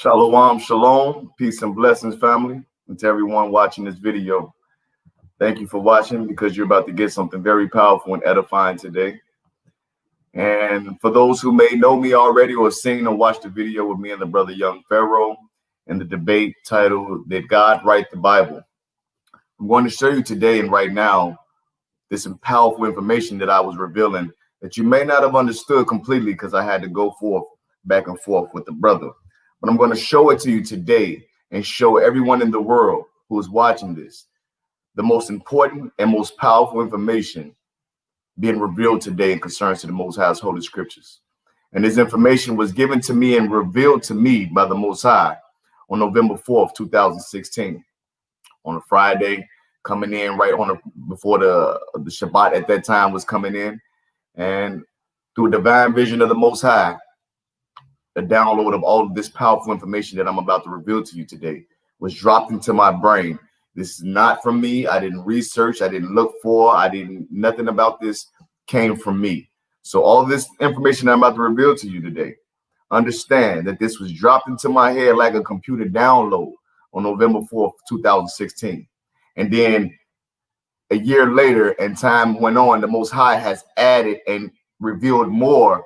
Shalom, shalom, peace and blessings, family, and to everyone watching this video. Thank you for watching because you're about to get something very powerful and edifying today. And for those who may know me already or seen or watched the video with me and the brother young Pharaoh and the debate titled, Did God Write the Bible? I'm going to show you today and right now this powerful information that I was revealing that you may not have understood completely because I had to go back and forth with the brother. But I'm going to show it to you today and show everyone in the world who is watching this the most important and most powerful information being revealed today in concerns to the Most High's Holy Scriptures. And this information was given to me and revealed to me by the Most High on November 4th, 2016, on a Friday, coming in right on before the Shabbat at that time was coming in. And through a divine vision of the Most High, a download of all of this powerful information that I'm about to reveal to you today was dropped into my brain. This is not from me. I didn't research. I didn't look for. Nothing about this came from me. So all this information I'm about to reveal to you today, understand that this was dropped into my head like a computer download on November 4th, 2016. And then a year later and time went on, the Most High has added and revealed more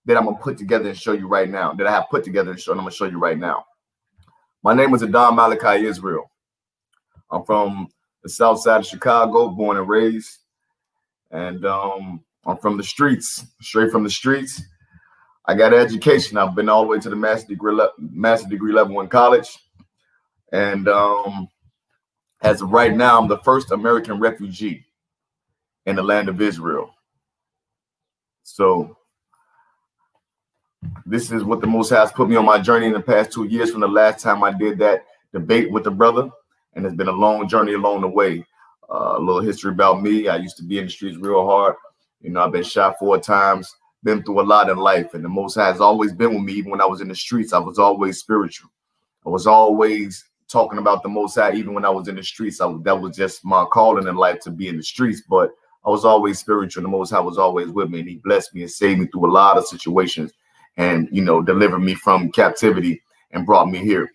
that I'm going to put together and show you right now, that I have put together and I'm going to show you right now. My name is Adam Malachi Israel. I'm from the south side of Chicago, born and raised. And I'm from the streets, straight from the streets. I got an education. I've been all the way to the master degree level in college. And as of right now, I'm the first American refugee in the land of Israel. So this is what the Most High has put me on my journey in the past 2 years from the last time I did that debate with the brother. And it's been a long journey along the way. A little history about me. I used to be in the streets real hard. You know, I've been shot 4 times, been through a lot in life. And the Most High has always been with me. Even when I was in the streets, I was always spiritual. I was always talking about the Most High. Even when I was in the streets, that was just my calling in life, to be in the streets. But I was always spiritual. The Most High was always with me. And he blessed me and saved me through a lot of situations. And, you know, delivered me from captivity and brought me here.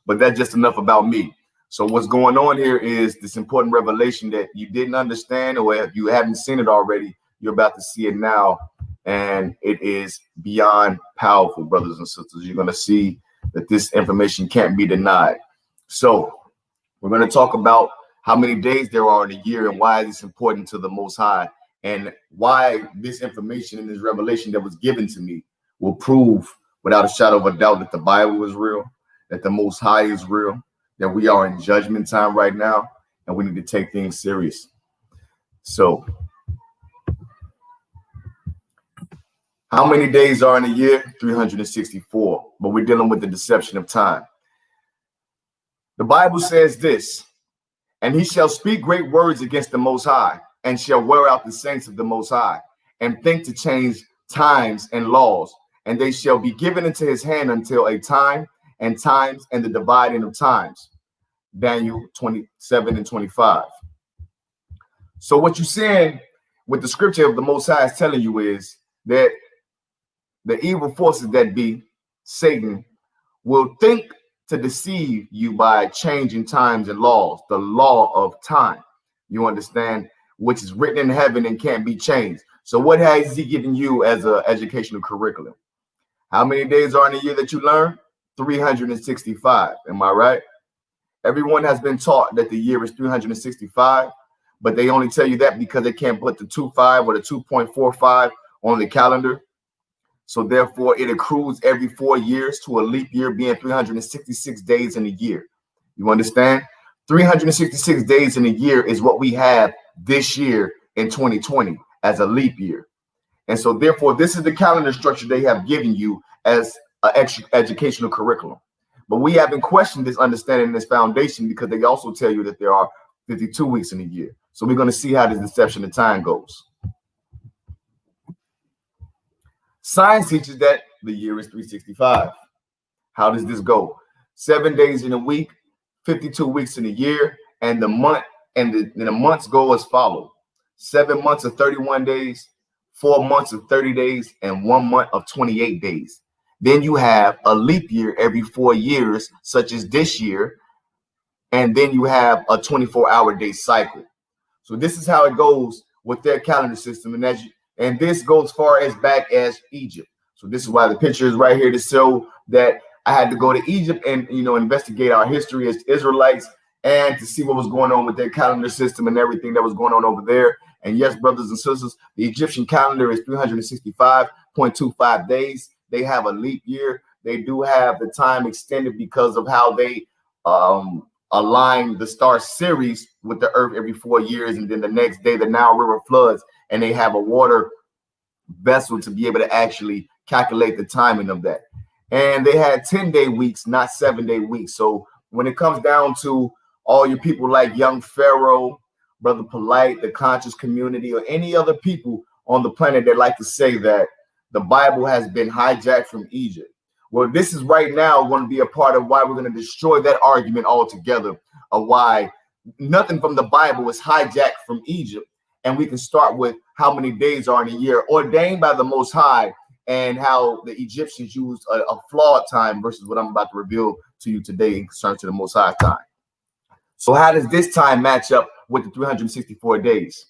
But that's just enough about me. So what's going on here is this important revelation that you didn't understand, or if you haven't seen it already, you're about to see it now. And it is beyond powerful, brothers and sisters. You're going to see that this information can't be denied. So we're going to talk about how many days there are in a year and why it's important to the Most High, and why this information and this revelation that was given to me will prove without a shadow of a doubt that the Bible is real, that the Most High is real, that we are in judgment time right now, and we need to take things serious. So, how many days are in a year? 364, but we're dealing with the deception of time. The Bible says this, and he shall speak great words against the Most High, and shall wear out the saints of the Most High, and think to change times and laws, and they shall be given into his hand until a time and times and the dividing of times. Daniel 27 and 25. So what you're saying with the scripture of the Most High is telling you is that the evil forces that be, Satan, will think to deceive you by changing times and laws, the law of time. You understand? Which is written in heaven and can't be changed. So what has he given you as an educational curriculum? How many days are in a year that you learn? 365. Am I right? Everyone has been taught that the year is 365, but they only tell you that because they can't put the 2.5 or the 2.45 on the calendar. So therefore, it accrues every 4 years to a leap year, being 366 days in a year. You understand? 366 days in a year is what we have this year in 2020 as a leap year. And so therefore, this is the calendar structure they have given you as an extra educational curriculum. But we haven't questioned this understanding, this foundation, because they also tell you that there are 52 weeks in a year. So we're going to see how this deception of time goes. Science teaches that the year is 365. How does this go? 7 days in a week, 52 weeks in a year, and the months go as follows. 7 months of 31 days, 4 months of 30 days, and 1 month of 28 days. Then you have a leap year every 4 years, such as this year. And then you have a 24-hour day cycle. So this is how it goes with their calendar system. And this goes far as back as Egypt. So this is why the picture is right here to show that I had to go to Egypt and, investigate our history as Israelites and to see what was going on with their calendar system and everything that was going on over there. And yes, brothers and sisters, the Egyptian calendar is 365.25 days. They have a leap year. They do have the time extended because of how they align the star series with the earth every 4 years. And then the next day, the Nile River floods, and they have a water vessel to be able to actually calculate the timing of that. And they had 10-day weeks, not 7-day weeks. So when it comes down to all your people like young Pharaoh, Brother Polite, the conscious community, or any other people on the planet that like to say that the Bible has been hijacked from Egypt. Well, this is right now going to be a part of why we're going to destroy that argument altogether, of why nothing from the Bible is hijacked from Egypt. And we can start with how many days are in a year ordained by the Most High, and how the Egyptians used a flawed time versus what I'm about to reveal to you today in concern to the Most High time. So how does this time match up with the 364 days?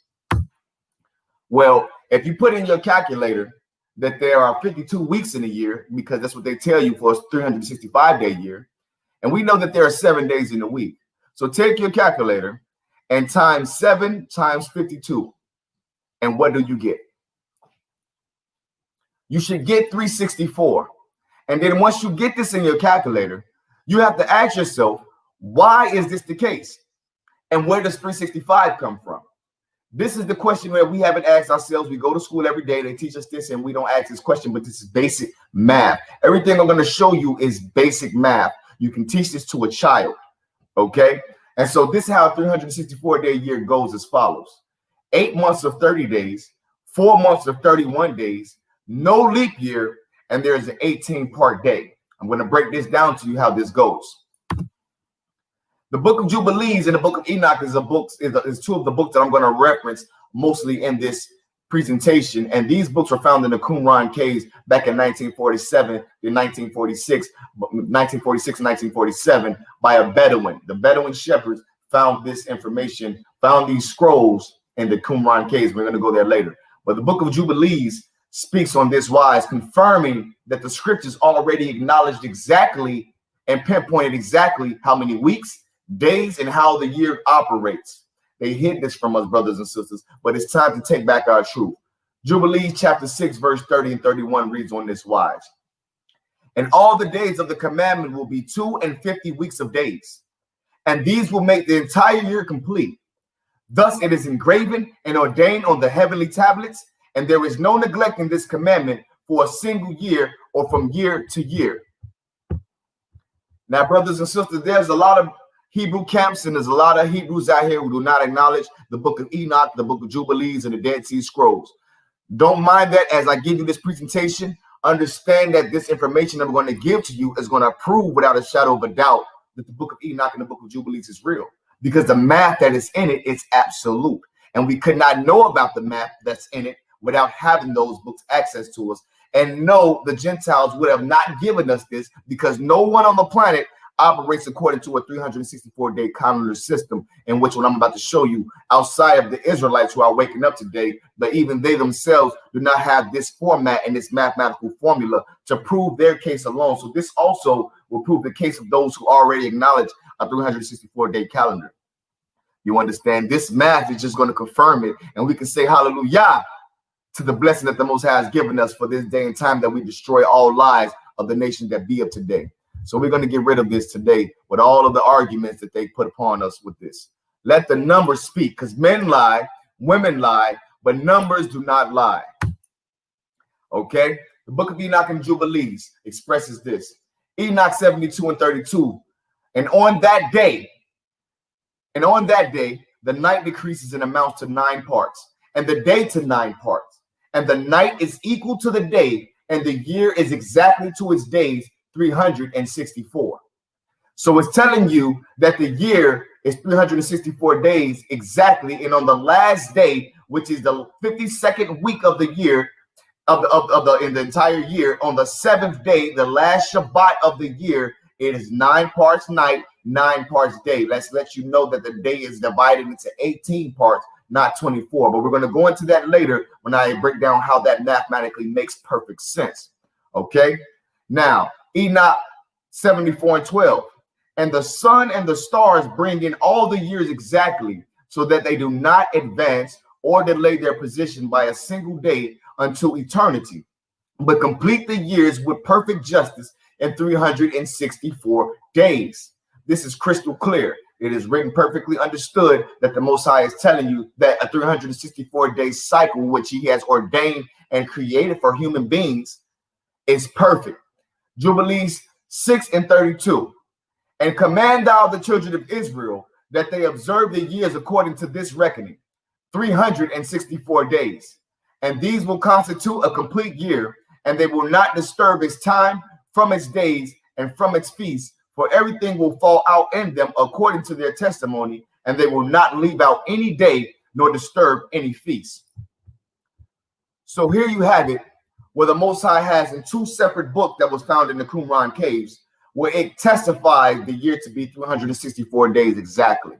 Well, if you put in your calculator that there are 52 weeks in a year, because that's what they tell you for a 365-day year, and we know that there are 7 days in a week. So take your calculator and times 7 times 52, and what do you get? You should get 364. And then once you get this in your calculator, you have to ask yourself, why is this the case? And where does 365 come from? This is the question that we haven't asked ourselves. We go to school every day. They teach us this, and we don't ask this question, but this is basic math. Everything I'm going to show you is basic math. You can teach this to a child, okay? And so this is how a 364-day year goes as follows. 8 months of 30 days, 4 months of 31 days, no leap year, and there's an 18-part day. I'm going to break this down to you how this goes. The book of Jubilees and the book of Enoch is two of the books that I'm going to reference mostly in this presentation. And these books were found in the Qumran caves back in 1947 and 1946 and 1947 by a Bedouin. The Bedouin shepherds found this information, found these scrolls in the Qumran caves. We're going to go there later. But the book of Jubilees speaks on this wise, confirming that the scriptures already acknowledged exactly and pinpointed exactly how many weeks, days, and how the year operates. They hid this from us, brothers and sisters, but it's time to take back our truth. Jubilees chapter 6, verse 30 and 31 reads on this wise. And all the days of the commandment will be 2 and 50 weeks of days, and these will make the entire year complete. Thus it is engraven and ordained on the heavenly tablets, and there is no neglecting this commandment for a single year or from year to year. Now, brothers and sisters, there's a lot of Hebrew camps, and there's a lot of Hebrews out here who do not acknowledge the book of Enoch, the book of Jubilees, and the Dead Sea Scrolls. Don't mind that. As I give you this presentation, understand that this information I'm going to give to you is going to prove without a shadow of a doubt that the book of Enoch and the book of Jubilees is real, because the math that is in it is absolute. And we could not know about the math that's in it without having those books access to us. And no, the Gentiles would have not given us this, because no one on the planet operates according to a 364-day calendar system, in which what I'm about to show you, outside of the Israelites who are waking up today, but even they themselves do not have this format and this mathematical formula to prove their case alone. So this also will prove the case of those who already acknowledge a 364-day calendar. You understand? This math is just going to confirm it, and we can say hallelujah to the blessing that the Most High has given us for this day and time, that we destroy all lies of the nation that be of today. So we're going to get rid of this today with all of the arguments that they put upon us with this. Let the numbers speak, because men lie, women lie, but numbers do not lie. Okay? The book of Enoch and Jubilees expresses this. Enoch 72 and 32. And on that day, the night decreases and amounts to 9 parts, and the day to 9 parts. And the night is equal to the day, and the year is exactly to its days, 364. So it's telling you that the year is 364 days exactly, and on the last day, which is the 52nd week of the year, in the entire year. On the seventh day, the last Shabbat of the year, it is 9 parts night, 9 parts day. Let's let you know that the day is divided into 18 parts, not 24. But we're going to go into that later when I break down how that mathematically makes perfect sense. Okay. Now, Enoch 74:12. And the sun and the stars bring in all the years exactly, so that they do not advance or delay their position by a single day until eternity, but complete the years with perfect justice in 364 days. This is crystal clear. It is written perfectly understood that the Most High is telling you that a 364-day cycle, which he has ordained and created for human beings, is perfect. Jubilees 6:32. And command thou the children of Israel that they observe the years according to this reckoning, 364 days. And these will constitute a complete year, and they will not disturb its time from its days and from its feasts, for everything will fall out in them according to their testimony, and they will not leave out any day nor disturb any feast. So here you have it, where the Most High has in 2 separate books that was found in the Qumran caves, where it testifies the year to be 364 days exactly.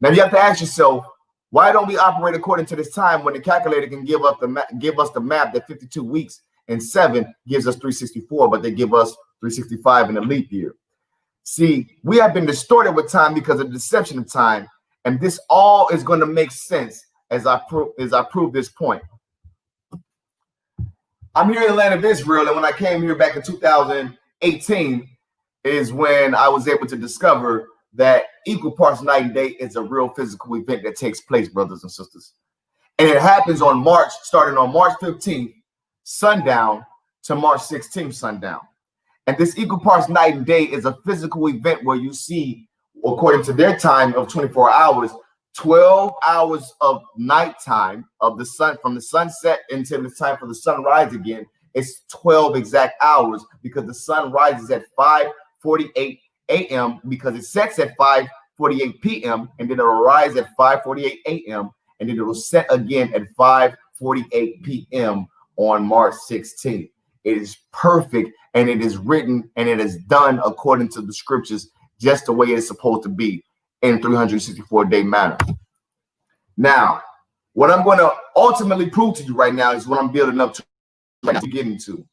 Now you have to ask yourself, why don't we operate according to this time when the calculator can give us the map that 52 weeks and 7 gives us 364, but they give us 365 in a leap year? See, we have been distorted with time because of the deception of time, and this all is going to make sense as I prove this point. I'm here in the land of Israel, and when I came here back in 2018 is when I was able to discover that equal parts night and day is a real physical event that takes place, brothers and sisters. And it happens starting on March 15th, sundown, to March 16th, sundown. And this equal parts night and day is a physical event where you see, according to their time of 24 hours, 12 hours of nighttime of the sun, from the sunset until it's time for the sunrise again. It's 12 exact hours, because the sun rises at 5:48 a.m. because it sets at 5:48 p.m. and then it'll rise at 5:48 a.m. and then it will set again at 5:48 p.m. on March 16th. It is perfect, and it is written and it is done according to the scriptures, just the way it's supposed to be in 364-day manner. Now, what I'm going to ultimately prove to you right now is what I'm building up to get into.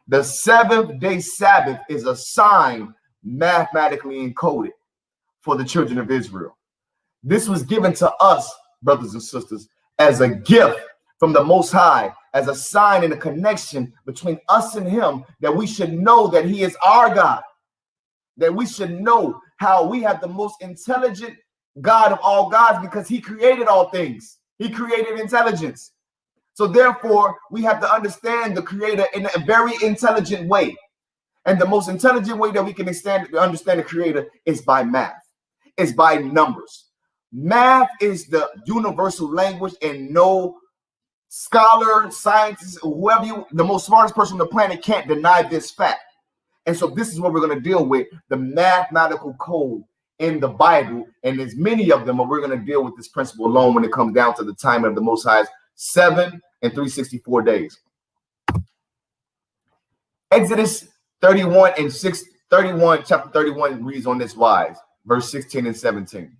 The 7th-day Sabbath is a sign mathematically encoded for the children of Israel. This was given to us, brothers and sisters, as a gift from the Most High, as a sign and a connection between us and him, that we should know that he is our God, that we should know how we have the most intelligent God of all gods, because he created all things. He created intelligence. So therefore, we have to understand the creator in a very intelligent way. And the most intelligent way that we can understand the creator is by math. It's by numbers. Math is the universal language, and no scholar, scientist, whoever the most smartest person on the planet can't deny this fact. And so this is what we're going to deal with, the mathematical code in the Bible. And there's many of them, but we're going to deal with this principle alone when it comes down to the time of the Most High's 7 and 364 days. Exodus 31 and 6:31, chapter 31 reads on this wise, verse 16 and 17.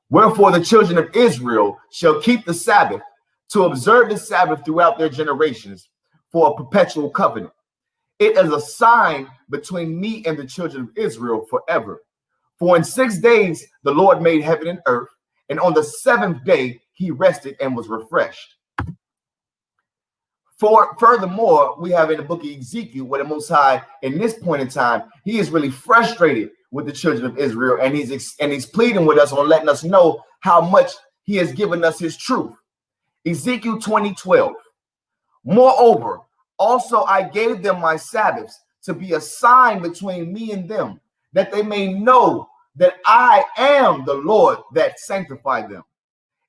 Wherefore the children of Israel shall keep the Sabbath, to observe the Sabbath throughout their generations, for a perpetual covenant. It is a sign between me and the children of Israel forever. For in 6 days the Lord made heaven and earth, and on the 7th day he rested and was refreshed. Furthermore, we have in the book of Ezekiel, where the Most High, in this point in time, he is really frustrated with the children of Israel, and he's pleading with us on letting us know how much he has given us his truth. Ezekiel 20:12. Moreover, also I gave them my Sabbaths to be a sign between me and them, that they may know that I am the Lord that sanctified them.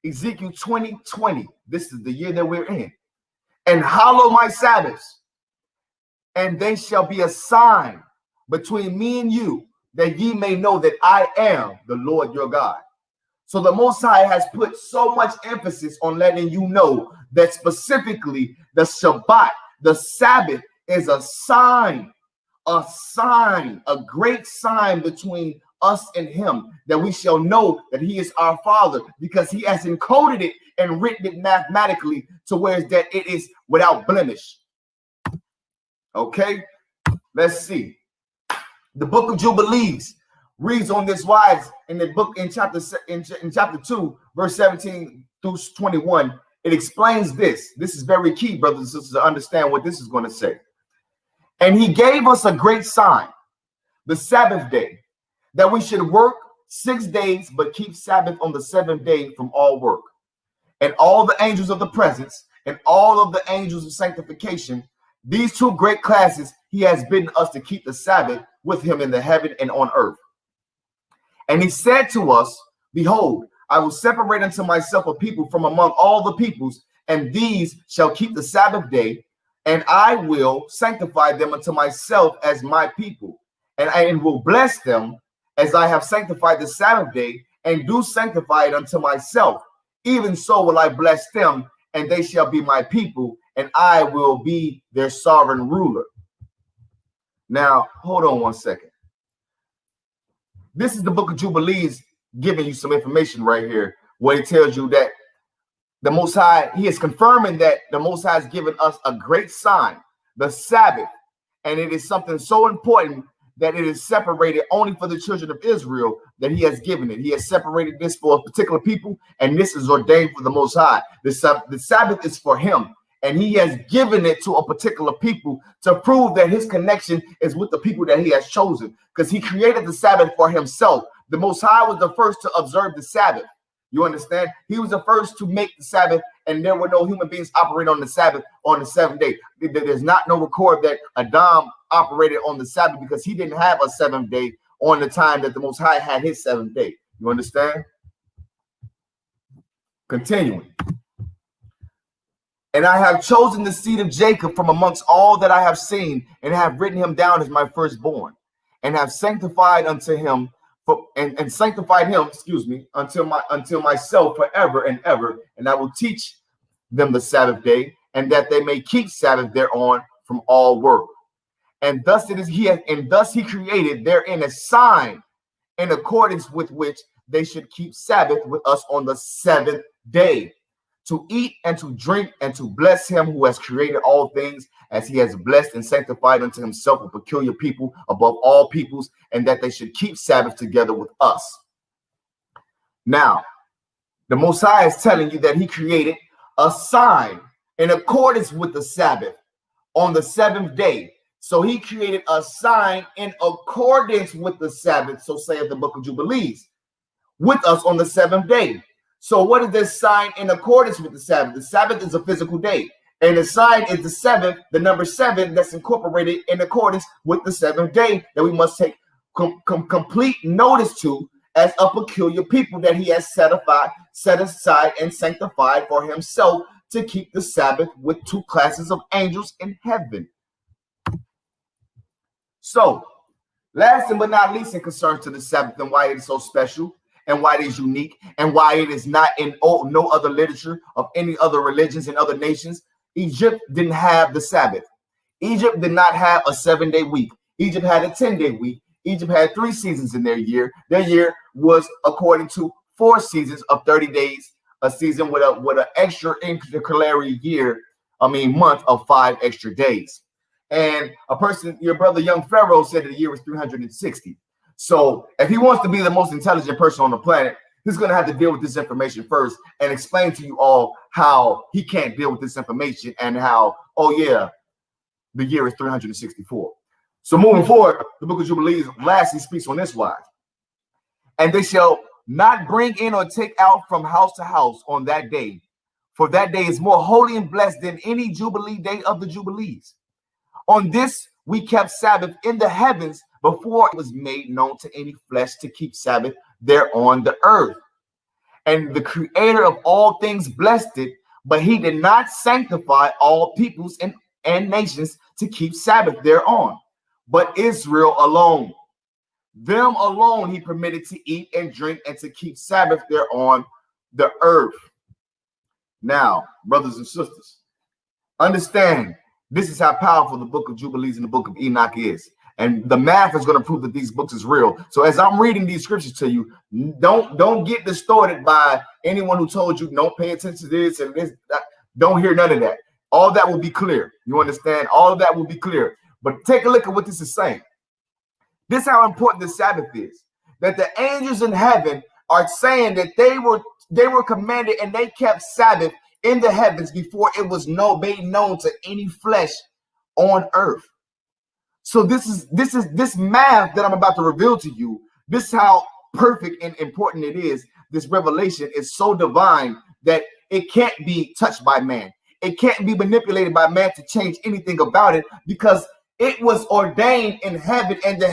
Ezekiel 20:20. This is the year that we're in. And hallow my Sabbaths, and they shall be a sign between me and you, that ye may know that I am the Lord your God. So the Most High has put so much emphasis on letting you know that specifically the Shabbat, the Sabbath, is a sign, a great sign between us and him, that we shall know that he is our Father, because he has encoded it and written it mathematically to where that it is without blemish. Okay, let's see. The book of Jubilees reads on this wise in the book in chapter 2, verse 17 through 21. It explains this. This is very key, brothers and sisters, to understand what this is going to say. And he gave us a great sign, the Sabbath day, that we should work 6 days, but keep Sabbath on the 7th day from all work. And all the angels of the presence and all of the angels of sanctification, these two great classes, he has bidden us to keep the Sabbath with him in the heaven and on earth. And he said to us, behold, I will separate unto myself a people from among all the peoples, and these shall keep the Sabbath day, and I will sanctify them unto myself as my people, and I will bless them as I have sanctified the Sabbath day, and do sanctify it unto myself. Even so will I bless them, and they shall be my people, and I will be their sovereign ruler. Now, hold on one second. This is the book of Jubilees giving you some information right here, where it tells you that the Most High, he is confirming that the Most High has given us a great sign, the Sabbath, and it is something so important that it is separated only for the children of Israel, that he has given it. He has separated this for a particular people, and this is ordained for the Most High. The Sabbath is for him, and he has given it to a particular people to prove that his connection is with the people that he has chosen, because he created the Sabbath for himself. The Most High was the first to observe the Sabbath. You understand? He was the first to make the Sabbath, and there were no human beings operating on the Sabbath on the 7th day. There's not no record that Adam operated on the Sabbath, because he didn't have a 7th day on the time that the Most High had his 7th day. You understand? Continuing. And I have chosen the seed of Jacob from amongst all that I have seen, and have written him down as my firstborn, and have sanctified unto him and sanctified him, until myself forever and ever, and I will teach them the Sabbath day, and that they may keep Sabbath thereon from all work. And thus he created therein a sign, in accordance with which they should keep Sabbath with us on the 7th day, to eat and to drink and to bless him who has created all things, as he has blessed and sanctified unto himself a peculiar people above all peoples, and that they should keep Sabbath together with us. Now, the Most High is telling you that he created a sign in accordance with the Sabbath on the 7th day. So he created a sign in accordance with the Sabbath, so saith the book of Jubilees, with us on the 7th day. So what is this sign in accordance with the Sabbath? The Sabbath is a physical day, and the sign is the 7th, the number 7, that's incorporated in accordance with the 7th day, that we must take complete notice to as a peculiar people that he has set aside and sanctified for himself, to keep the Sabbath with 2 classes of angels in heaven. So, last but not least, in concern to the Sabbath and why it is so special, and why it is unique, and why it is not in no other literature of any other religions and other nations, Egypt didn't have the Sabbath. Egypt did not have a 7-day week. Egypt had a 10-day week. Egypt had 3 seasons in their year. Their year was according to 4 seasons of 30 days, a season with an extra intercalary month of 5 extra days. And a person, your brother, young Pharaoh, said that the year was 360. So if he wants to be the most intelligent person on the planet, he's going to have to deal with this information first and explain to you all how he can't deal with this information, and how, oh yeah, the year is 364. So moving forward, the book of Jubilees lastly speaks on this wise. And they shall not bring in or take out from house to house on that day, for that day is more holy and blessed than any Jubilee day of the Jubilees. On this we kept Sabbath in the heavens before it was made known to any flesh to keep Sabbath there on the earth. And the creator of all things blessed it, but he did not sanctify all peoples and nations to keep Sabbath thereon, but Israel alone. Them alone he permitted to eat and drink and to keep Sabbath there on the earth. Now, brothers and sisters, understand this is how powerful the book of Jubilees and the book of Enoch is. And the math is going to prove that these books is real. So as I'm reading these scriptures to you, don't get distorted by anyone who told you don't pay attention to this and this. Don't hear none of that. All that will be clear. You understand? All of that will be clear. But take a look at what this is saying. This is how important the Sabbath is. That the angels in heaven are saying that they were commanded and they kept Sabbath in the heavens before it was made known to any flesh on earth. So this math that I'm about to reveal to you. This is how perfect and important it is. This revelation is so divine that it can't be touched by man. It can't be manipulated by man to change anything about it, because it was ordained in heaven, and the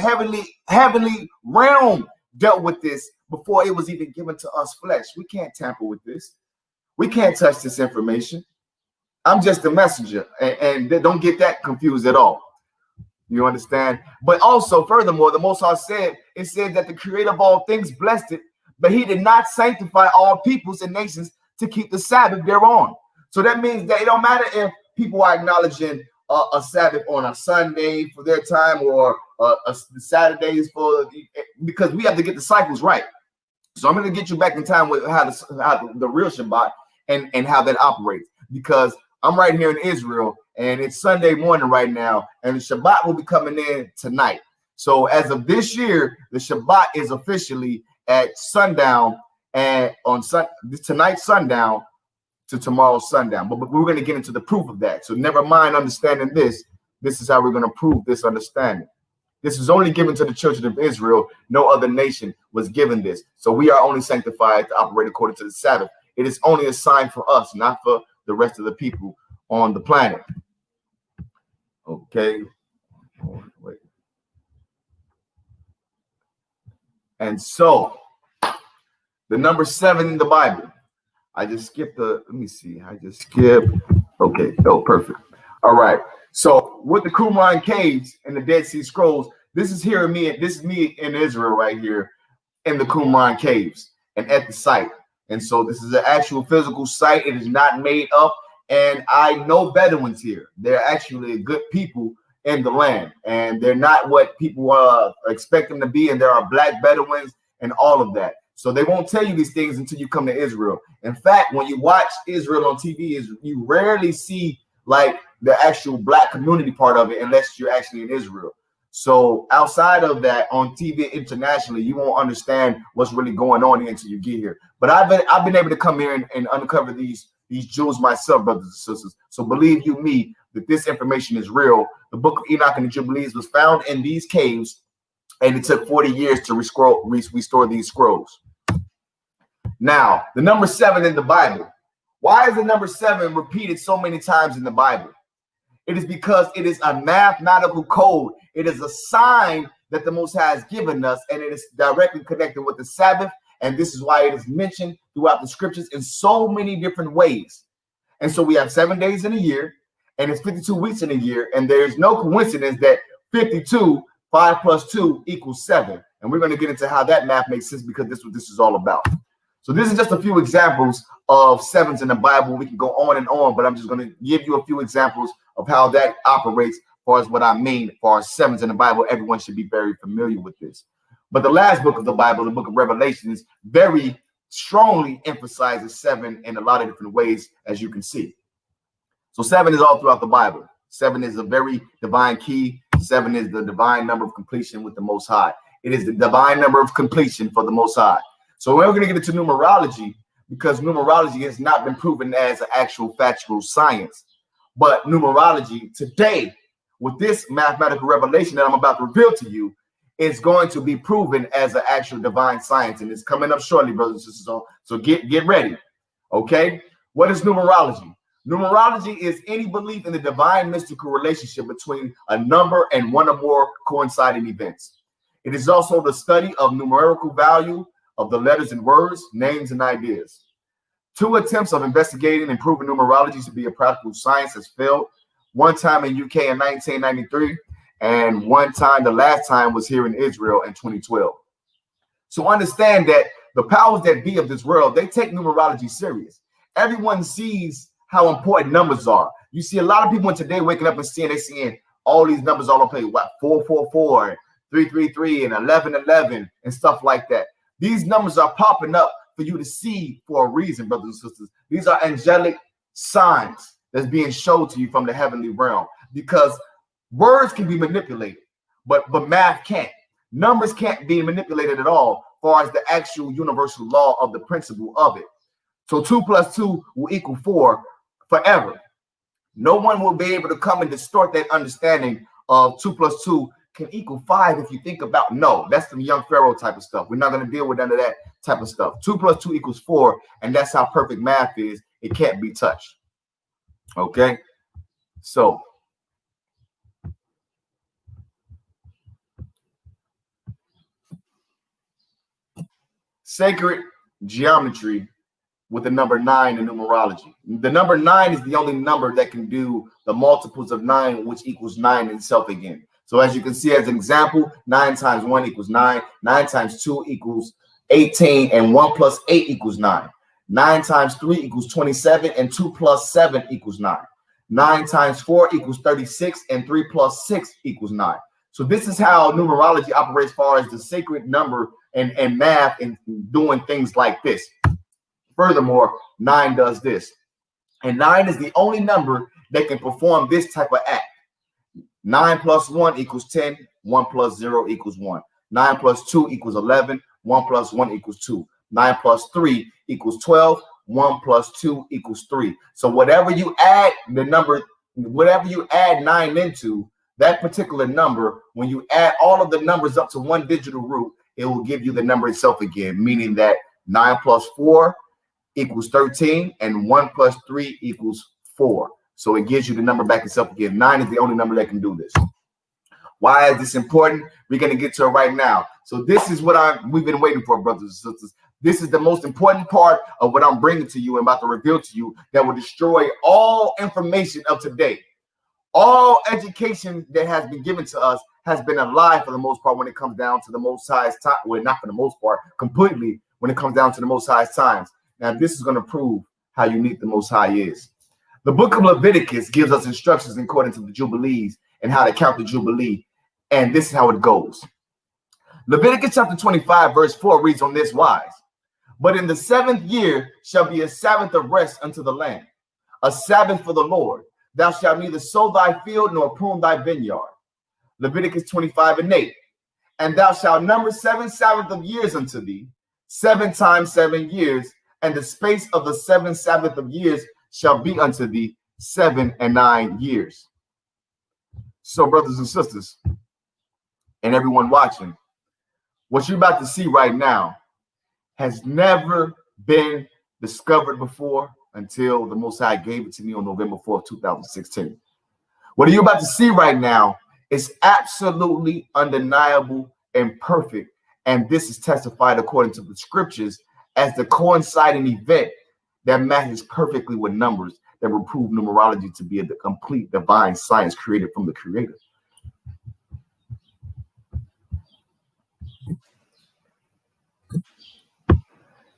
heavenly realm dealt with this before it was even given to us flesh. We can't tamper with this. We can't touch this information. I'm just a messenger, and don't get that confused at all. You understand? But also, furthermore, the Most High said that the Creator of all things blessed it, but he did not sanctify all peoples and nations to keep the Sabbath thereon. So that means that it don't matter if people are acknowledging a Sabbath on a Sunday for their time, or Saturdays because we have to get the cycles right. So I'm going to get you back in time with how the real Shabbat and how that operates, because I'm right here in Israel and it's Sunday morning right now, and the Shabbat will be coming in tonight. So as of this year, the Shabbat is officially at sundown, and on tonight's sundown to tomorrow's sundown. But we're going to get into the proof of that. So never mind understanding this. This is how we're going to prove this understanding. This is only given to the children of Israel. No other nation was given this. So we are only sanctified to operate according to the Sabbath. It is only a sign for us, not for the rest of the people on the planet. Okay. Wait. And so the number 7 in the Bible. I just skipped let me see. Okay. Oh, perfect. All right. So with the Qumran caves and the Dead Sea Scrolls, this is me in Israel right here in the Qumran caves and at the site. And so this is an actual physical site. It is not made up. And I know Bedouins here. They're actually good people in the land, and they're not what people expect them to be. And there are black Bedouins and all of that. So they won't tell you these things until you come to Israel. In fact, when you watch Israel on TV, you rarely see like the actual black community part of it unless you're actually in Israel. So outside of that, on TV internationally, you won't understand what's really going on until you get here. But I've been able to come here and uncover these jewels myself, brothers and sisters. So believe you me that this information is real. The book of Enoch and the Jubilees was found in these caves, and it took 40 years to restore these scrolls. Now, the number 7 in the Bible. Why is the number 7 repeated so many times in the Bible? It is because it is a mathematical code. It is a sign that the Most High has given us, and it is directly connected with the Sabbath. And this is why it is mentioned throughout the scriptures in so many different ways. And so we have 7 days in a year, and it's 52 weeks in a year. And there's no coincidence that 52, 5 plus 2 equals 7. And we're going to get into how that math makes sense, because this is what this is all about. So this is just a few examples of 7s in the Bible. We can go on and on, but I'm just going to give you a few examples of how that operates as far as what I mean as far as 7s in the Bible. Everyone should be very familiar with this. But the last book of the Bible, the book of Revelations, very strongly emphasizes 7 in a lot of different ways, as you can see. So 7 is all throughout the Bible. 7 is a very divine key. 7 is the divine number of completion with the Most High. It is the divine number of completion for the Most High. So we're going to get into numerology, because numerology has not been proven as an actual factual science. But numerology today, with this mathematical revelation that I'm about to reveal to you, is going to be proven as an actual divine science. And it's coming up shortly, brothers and sisters. So get ready. Okay. What is numerology? Numerology is any belief in the divine mystical relationship between a number and one or more coinciding events. It is also the study of numerical value of the letters and words, names, and ideas. 2 attempts of investigating and proving numerology to be a practical science has failed. One time in UK in 1993, And one time, the last time was here in Israel in 2012. So understand that the powers that be of this world, they take numerology serious. Everyone sees how important numbers are. You see a lot of people today waking up and seeing all these numbers all over the place, what, 444, 333, and 1111, and stuff like that. These numbers are popping up for you to see for a reason, brothers and sisters. These are angelic signs that's being showed to you from the heavenly realm, because words can be manipulated, but math can't. Numbers can't be manipulated at all, as far as the actual universal law of the principle of it. So 2 + 2 will equal 4 forever. No one will be able to come and distort that understanding of 2 + 2 can equal 5 if you think about, no, that's the young Pharaoh type of stuff. We're not going to deal with none of that type of stuff. 2 + 2 = 4, and that's how perfect math is. It can't be touched. Okay? So sacred geometry with the number 9 in numerology. The number 9 is the only number that can do the multiples of 9, which equals 9 itself again. So as you can see, as an example, 9 times 1 = 9, 9 times 2 = 18, and 1 + 8 = 9. 9 times 3 = 27, and 2 + 7 = 9. 9 times 4 = 36, and 3 + 6 = 9. So this is how numerology operates as far as the sacred number and math and doing things like this. Furthermore, 9 does this. And 9 is the only number that can perform this type of act. 9 + 1 = 10, 1 + 0 = 1. 9 + 2 = 11, 1 + 1 = 2. 9 + 3 = 12, 1 + 2 = 3. So whatever you add 9 into, that particular number, when you add all of the numbers up to one digital root, it will give you the number itself again, meaning that 9 + 4 = 13, and 1 + 3 = 4. So it gives you the number back itself again. 9 is the only number that can do this. Why is this important? We're going to get to it right now. So this is what we've been waiting for, brothers and sisters. This is the most important part of what I'm bringing to you and about to reveal to you that will destroy all information of today. All education that has been given to us has been a lie for the most part when it comes down to the Most High's time. Well, not for the most part, completely when it comes down to the Most High's times. Now, this is going to prove how unique the Most High is. The book of Leviticus gives us instructions according to the Jubilees and how to count the Jubilee. And this is how it goes. Leviticus chapter 25, verse 4 reads on this wise. But in the 7th year shall be a Sabbath of rest unto the land, a Sabbath for the Lord. Thou shalt neither sow thy field nor prune thy vineyard. Leviticus 25:8. And thou shalt number 7 Sabbath of years unto thee, 7 times 7 years, and the space of the 7 Sabbath of years shall be unto thee 7 and 9 years. So, brothers and sisters, and everyone watching, what you're about to see right now has never been discovered before until the Most High gave it to me on November 4th, 2016. What you're about to see right now is absolutely undeniable and perfect. And this is testified according to the scriptures as the coinciding event that matches perfectly with numbers that will prove numerology to be a complete divine science created from the Creator.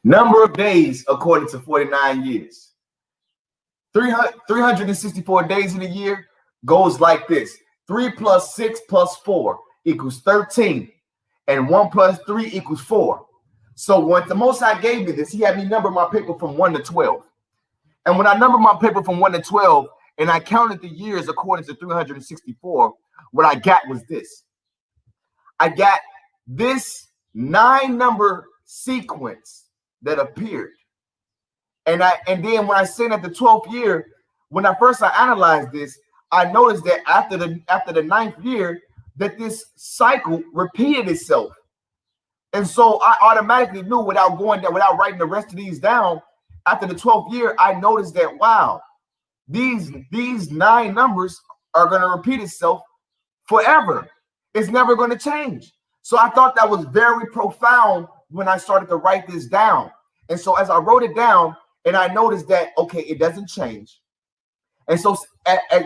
Number of days according to 49 years. 364 days in a year goes like this. 3 + 6 + 4 = 13. And 1 + 3 = 4. So when the Most High gave me this, he had me number my paper from 1 to 12. And when I numbered my paper from 1 to 12, and I counted the years according to 364, what I got was this. I got this 9-number sequence that appeared. And then when I seen at the 12th year, when I analyzed this, I noticed that after the 9th year, that this cycle repeated itself. And so I automatically knew without writing the rest of these down, after the 12th year, I noticed that, wow, these 9 numbers are going to repeat itself forever. It's never going to change. So I thought that was very profound when I started to write this down. And so as I wrote it down, and I noticed that, okay, it doesn't change. And so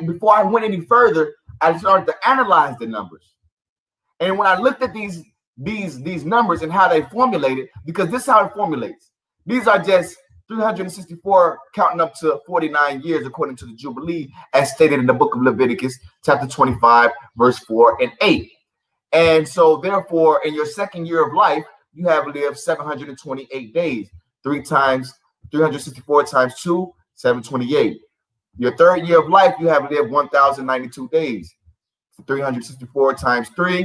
before I went any further, I started to analyze the numbers. And when I looked at these numbers and how they formulated, because this is how it formulates. These are just 364 counting up to 49 years according to the Jubilee, as stated in the book of Leviticus, chapter 25, verse 4 and 8. And so therefore, in your second year of life, you have lived 728 days. 364 times 2, 728. Your third year of life, you have lived 1,092 days. 364 times 3,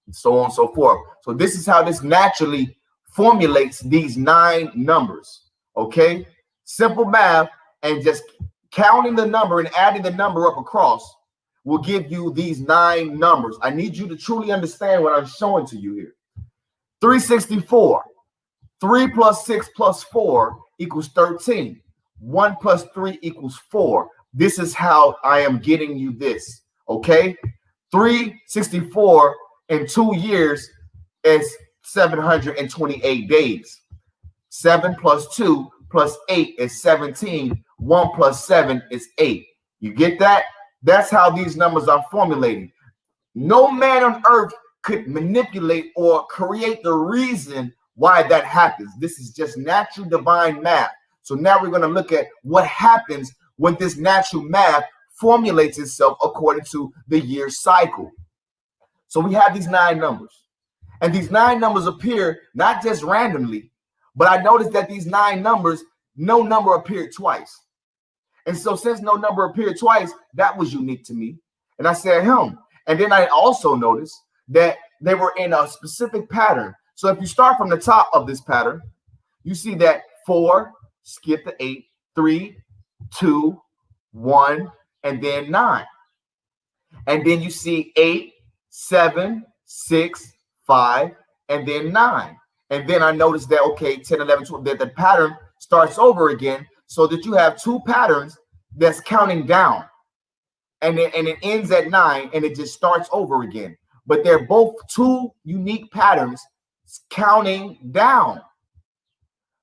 and so on and so forth. So this is how this naturally formulates these 9 numbers. Okay, simple math, and just counting the number and adding the number up across will give you these 9 numbers. I need you to truly understand what I'm showing to you here. 364, 3 plus 6 plus 4 equals 13. 1 plus 3 equals 4. This is how I am getting you this. Okay, 364 in 2 years is 728 days. 7 plus 2 plus 8 is 17. 1 plus 7 is 8. You get that? That's how these numbers are formulating. No man on earth could manipulate or create the reason why that happens. This is just natural divine math. So now we're going to look at what happens when this natural math formulates itself according to the year cycle. So we have these 9 numbers, and these 9 numbers appear not just randomly, but I noticed that these 9 numbers, no number appeared twice. And so since no number appeared twice, that was unique to me. And I said, And then I also noticed that they were in a specific pattern. So if you start from the top of this pattern, you see that 4, skip the 8, 3, 2, 1, and then 9. And then you see 8, 7, 6, 5, and then 9. And then I noticed that, okay, 10, 11, 12, that the pattern starts over again, so that you have 2 patterns that's counting down. And it ends at 9, and it just starts over again. But they're both 2 unique patterns counting down.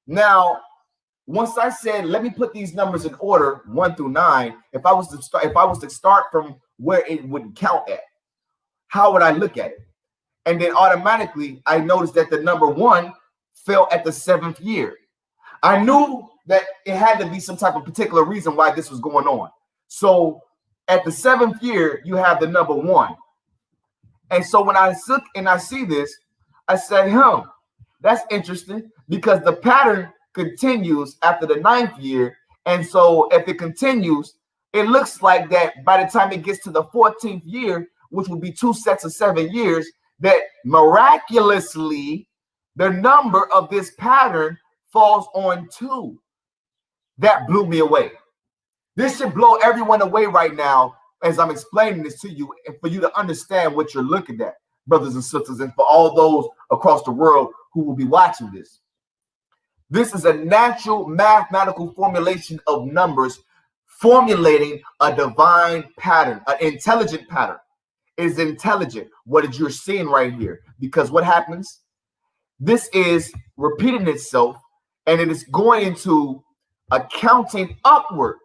Now, once I said, let me put these numbers in order, 1 through 9, if I was to start from where it would count at, how would I look at it? And then automatically I noticed that the number 1 fell at the 7th year. I knew that it had to be some type of particular reason why this was going on. So at the 7th year, you have the number 1. And so when I look and I see this, I say, that's interesting, because the pattern continues after the 9th year. And so if it continues, it looks like that by the time it gets to the 14th year, which would be 2 sets of 7 years, that miraculously the number of this pattern falls on 2. That blew me away. This should blow everyone away right now as I'm explaining this to you, and for you to understand what you're looking at, brothers and sisters, and for all those across the world who will be watching this. This is a natural mathematical formulation of numbers formulating a divine pattern, an intelligent pattern. It is intelligent, what you're seeing right here, because what happens? This is repeating itself, and it is going into a counting upward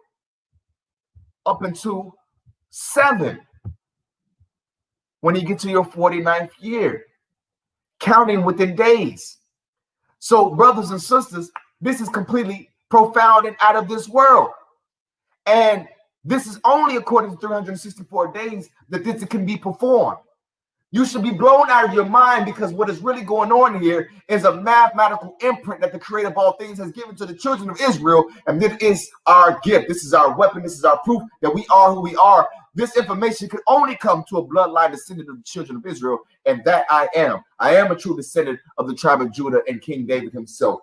up into 7 when you get to your 49th year, counting within days. So brothers and sisters, this is completely profound and out of this world. And this is only according to 364 days that this can be performed. You should be blown out of your mind, because what is really going on here is a mathematical imprint that the creator of all things has given to the children of Israel. And this is our gift. This is our weapon. This is our proof that we are who we are. This information could only come to a bloodline descendant of the children of Israel. And that I am. I am a true descendant of the tribe of Judah and King David himself.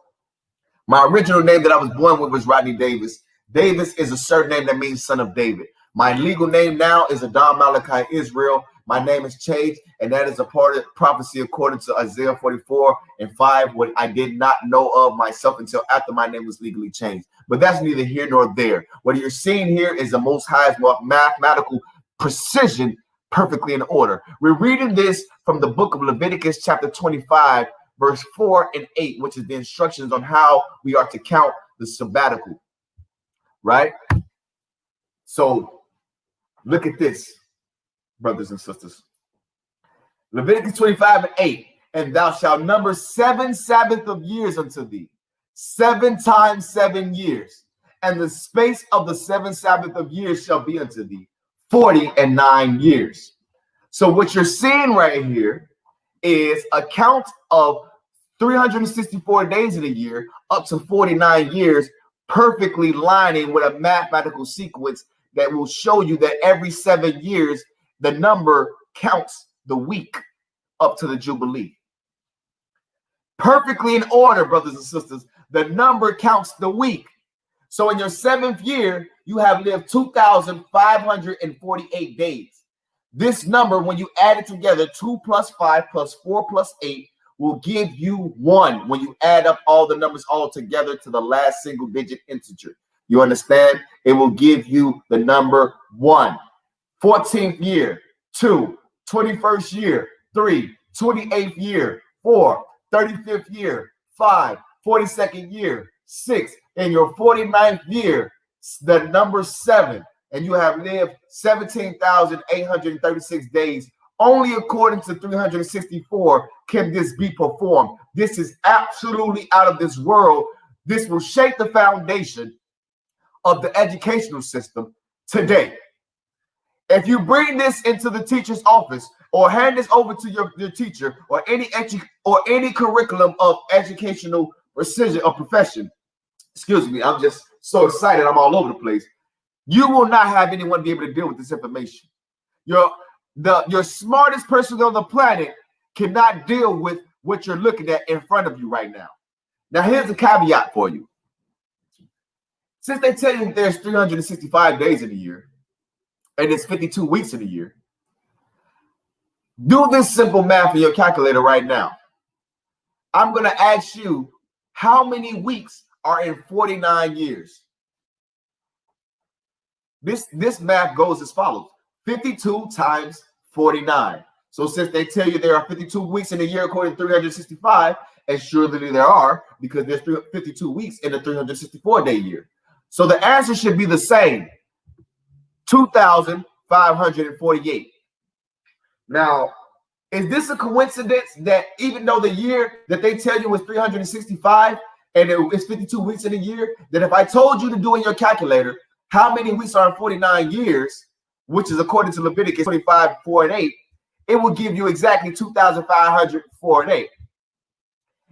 My original name that I was born with was Rodney Davis. Davis is a surname that means son of David. My legal name now is Adam Malachi Israel. My name has changed, and that is a part of prophecy according to Isaiah 44:5, what I did not know of myself until after my name was legally changed. But that's neither here nor there. What you're seeing here is the Most High's mathematical precision, perfectly in order. We're reading this from the book of Leviticus, chapter 25, verse 4 and 8, which is the instructions on how we are to count the sabbatical. Right? So look at this. brothers and sisters. Leviticus 25:8, and thou shalt number 7 Sabbath of years unto thee, 7 times 7 years, and the space of the 7 Sabbath of years shall be unto thee 49 years. So what you're seeing right here is a count of 364 days in a year up to 49 years, perfectly lining with a mathematical sequence that will show you that every 7 years, the number counts the week up to the Jubilee. Perfectly in order, brothers and sisters. The number counts the week. So in your 7th year, you have lived 2,548 days. This number, when you add it together, 2 plus 5 plus 4 plus 8, will give you 1 when you add up all the numbers all together to the last single digit integer. You understand? It will give you the number 1. 14th year, 2. 21st year, 3. 28th year, 4. 35th year, 5. 42nd year, 6. In your 49th year, the number 7. And you have lived 17,836 days. Only according to 364 can this be performed. This is absolutely out of this world. This will shape the foundation of the educational system today. If you bring this into the teacher's office or hand this over to your teacher or any curriculum of educational precision or profession, excuse me, I'm just so excited, I'm all over the place. You will not have anyone be able to deal with this information. Your smartest person on the planet cannot deal with what you're looking at in front of you right now. Now, here's a caveat for you. Since they tell you there's 365 days in a year and it's 52 weeks in a year, do this simple math in your calculator right now. I'm going to ask you, how many weeks are in 49 years? This math goes as follows: 52 times 49. So since they tell you there are 52 weeks in a year according to 365, and surely there are, because there's 52 weeks in a 364-day year. So the answer should be the same, 2,548. Now, is this a coincidence that even though the year that they tell you is 365 and it's 52 weeks in a year, that if I told you to do in your calculator how many weeks are in 49 years, which is according to Leviticus 25:4-8, it will give you exactly 2,548.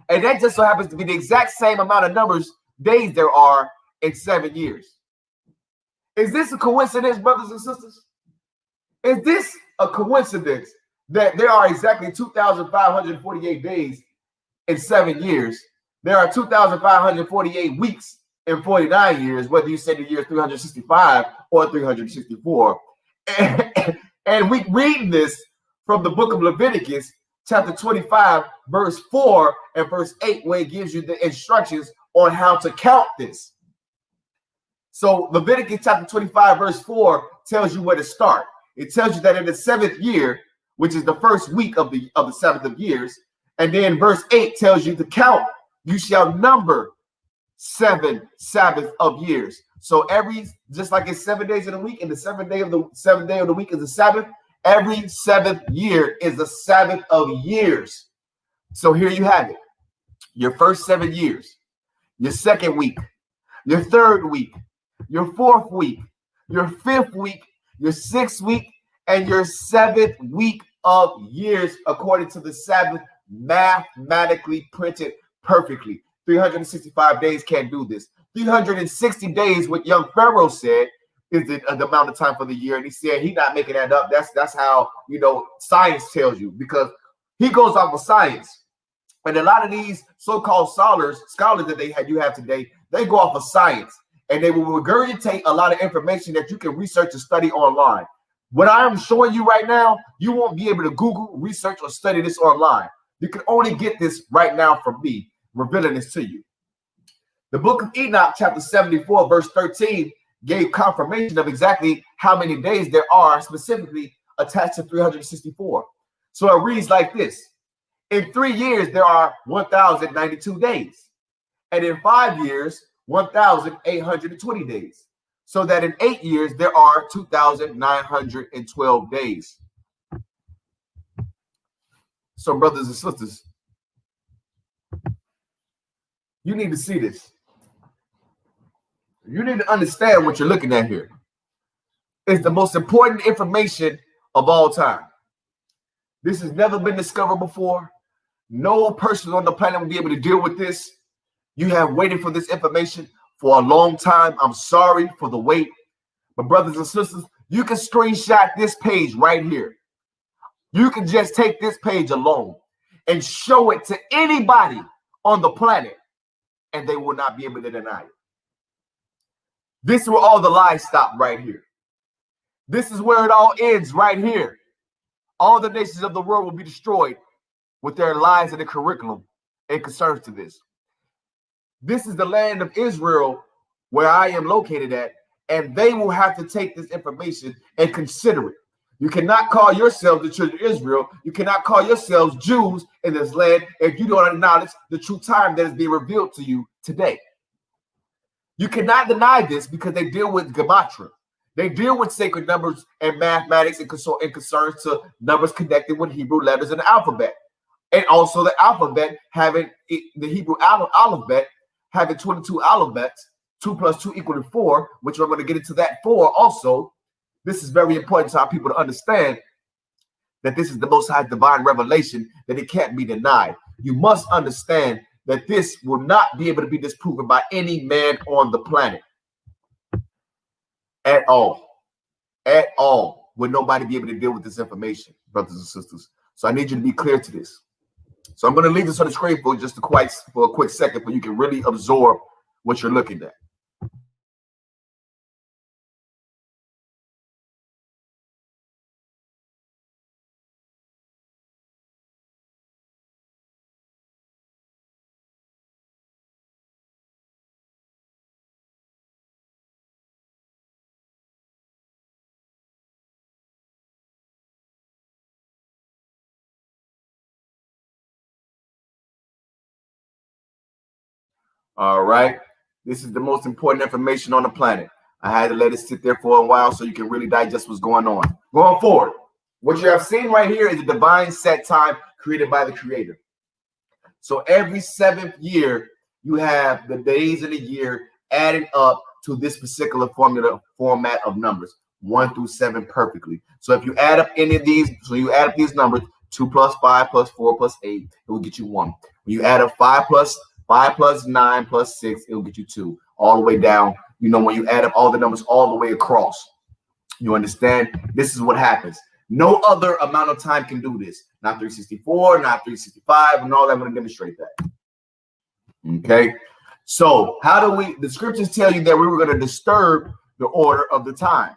And that just so happens to be the exact same amount of days there are in 7 years. Is this a coincidence, brothers and sisters? Is this a coincidence that there are exactly 2,548 days in 7 years? There are 2,548 weeks in 49 years, whether you say the year is 365 or 364. And we read this from the book of Leviticus, chapter 25, verse 4 and verse 8, where it gives you the instructions on how to count this. So Leviticus chapter 25, verse 4 tells you where to start. It tells you that in the 7th year, which is the first week of the Sabbath of years, and then verse 8 tells you to count. You shall number 7 Sabbath of years. So just like it's 7 days in a week, and the seventh day of the week is a Sabbath, every 7th year is a Sabbath of years. So here you have it. Your first 7 years, your 2nd week, your 3rd week, your 4th week, your 5th week, your 6th week, and your 7th week of years, according to the Sabbath, mathematically printed perfectly. 365 days can't do this. 360 days, what young Pharaoh said, is the amount of time for the year. And he said he's not making that up. That's how, science tells you, because he goes off of science. And a lot of these so-called scholars that you have today, they go off of science. And they will regurgitate a lot of information that you can research and study online. What I am showing you right now, you won't be able to Google, research, or study this online. You can only get this right now from me, revealing this to you. The book of Enoch, chapter 74, verse 13, gave confirmation of exactly how many days there are specifically attached to 364. So it reads like this. In 3 years, there are 1,092 days. And in 5 years, 1,820 days. So that in 8 years, there are 2,912 days. So, brothers and sisters, you need to see this. You need to understand what you're looking at here. It's the most important information of all time. This has never been discovered before. No person on the planet will be able to deal with this. You have waited for this information for a long time. I'm sorry for the wait. But brothers and sisters, you can screenshot this page right here. You can just take this page alone and show it to anybody on the planet, and they will not be able to deny it. This is where all the lies stop right here. This is where it all ends right here. All the nations of the world will be destroyed with their lies and their curriculum and concerns to this. This is the land of Israel where I am located at, and they will have to take this information and consider it. You cannot call yourselves the children of Israel. You cannot call yourselves Jews in this land if you don't acknowledge the true time that is being revealed to you today. You cannot deny this because they deal with gematria. They deal with sacred numbers and mathematics and concerns to numbers connected with Hebrew letters and the alphabet. And also the alphabet having the Hebrew alphabet having 22 alphabets, 2 plus 2 equal to 4, which we're going to get into that 4 also. This is very important to our people to understand that this is the Most High divine revelation, that it can't be denied. You must understand that this will not be able to be disproven by any man on the planet. At all. At all. Will nobody be able to deal with this information, brothers and sisters. So I need you to be clear to this. So I'm going to leave this on the screen for just a quick second, but you can really absorb what you're looking at. All right. This is the most important information on the planet. I had to let it sit there for a while so you can really digest what's going on. Going forward, what you have seen right here is a divine set time created by the Creator. So every 7th year, you have the days of the year adding up to this particular format of numbers, 1 through 7 perfectly. So if you add up any of these, so you add up these numbers, 2 plus 5 plus 4 plus 8, it will get you 1. When you add up 5 plus 9 plus 6, it'll get you 2. All the way down. You know, when you add up all the numbers all the way across, you understand? This is what happens. No other amount of time can do this. Not 364, not 365, and all that. I'm going to demonstrate that. Okay. So how do the scriptures tell you that we were going to disturb the order of the time?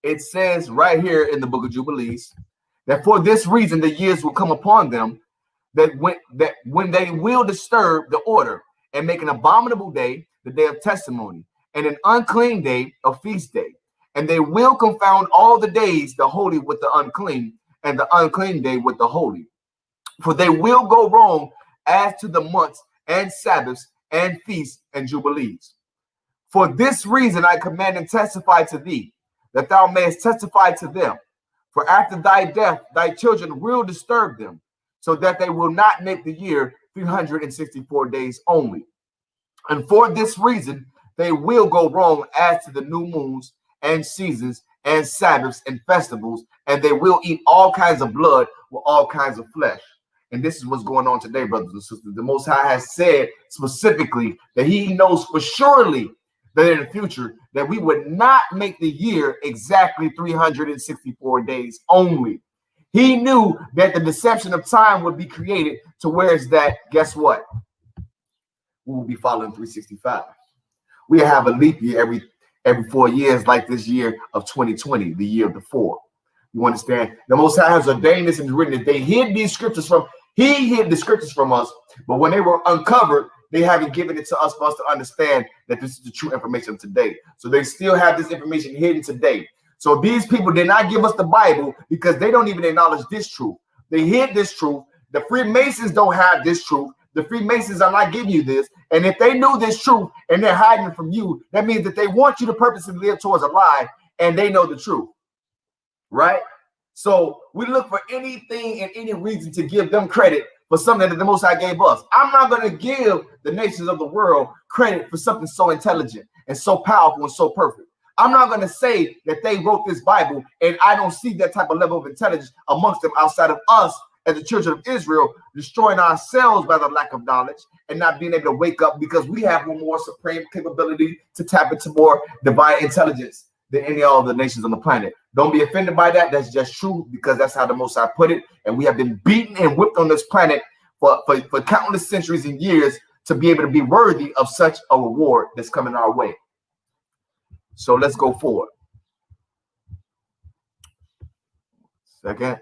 It says right here in the book of Jubilees that for this reason the years will come upon them that when they will disturb the order and make an abominable day, the day of testimony, and an unclean day, a feast day. And they will confound all the days, the holy with the unclean, and the unclean day with the holy. For they will go wrong as to the months and Sabbaths and feasts and jubilees. For this reason I command and testify to thee, that thou mayest testify to them. For after thy death thy children will disturb them, so that they will not make the year 364 days only. And for this reason, they will go wrong as to the new moons and seasons and Sabbaths and festivals, and they will eat all kinds of blood with all kinds of flesh. And this is what's going on today, brothers and sisters. The Most High has said specifically that he knows for surely that in the future that we would not make the year exactly 364 days only. He knew that the deception of time would be created to where it's that, guess what? We will be following 365. We have a leap year every 4 years, like this year of 2020, the year of the 4. You understand? The Most High has ordained this and written it. They hid these scriptures he hid the scriptures from us, but when they were uncovered, they haven't given it to us for us to understand that this is the true information of today. So they still have this information hidden today. So these people did not give us the Bible because they don't even acknowledge this truth. They hid this truth. The Freemasons don't have this truth. The Freemasons are not giving you this. And if they knew this truth and they're hiding it from you, that means that they want you to purposely live towards a lie and they know the truth. Right? So we look for anything and any reason to give them credit for something that the Most High gave us. I'm not going to give the nations of the world credit for something so intelligent and so powerful and so perfect. I'm not going to say that they wrote this Bible and I don't see that type of level of intelligence amongst them outside of us as the children of Israel, destroying ourselves by the lack of knowledge and not being able to wake up because we have one more supreme capability to tap into more divine intelligence than any other nations on the planet. Don't be offended by that. That's just true because that's how the Most High put it. And we have been beaten and whipped on this planet for countless centuries and years to be able to be worthy of such a reward that's coming our way. So let's go forward. Second.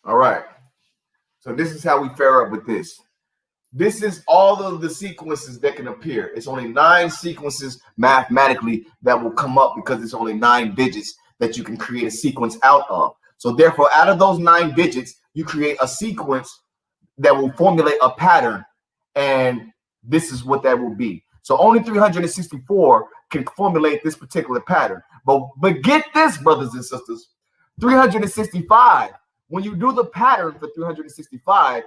All right. So this is how we fare up with this. This is all of the sequences that can appear. It's only 9 sequences mathematically that will come up because it's only 9 digits that you can create a sequence out of. So therefore, out of those 9 digits, you create a sequence that will formulate a pattern. And this is what that will be. So only 364 can formulate this particular pattern. But get this, brothers and sisters, 365, when you do the pattern for 365,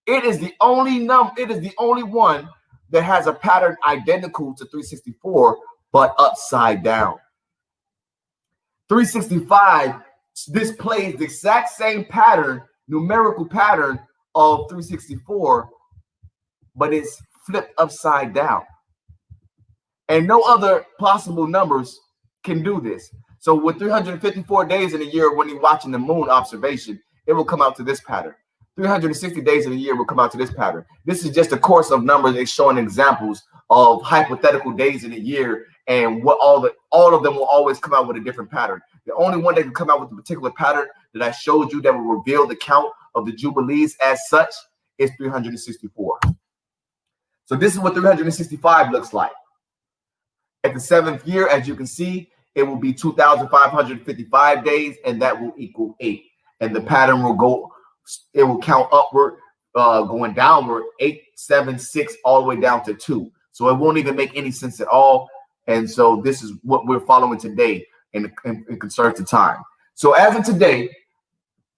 it is the only one that has a pattern identical to 364, but upside down. 365 displays the exact same pattern, numerical pattern of 364, but it's flipped upside down. And no other possible numbers can do this. So with 354 days in a year, when you're watching the moon observation, it will come out to this pattern. 360 days in a year will come out to this pattern. This is just a course of numbers. It's showing examples of hypothetical days in a year, and what all of them will always come out with a different pattern. The only one that can come out with a particular pattern that I showed you that will reveal the count of the jubilees as such is 364. So this is what 365 looks like. At the 7th year, as you can see, it will be 2,555 days, and that will equal 8. And the pattern will go, it will count upward, going downward, 8, 7, 6, all the way down to 2. So it won't even make any sense at all. And so this is what we're following today in concerns to time. So as of today,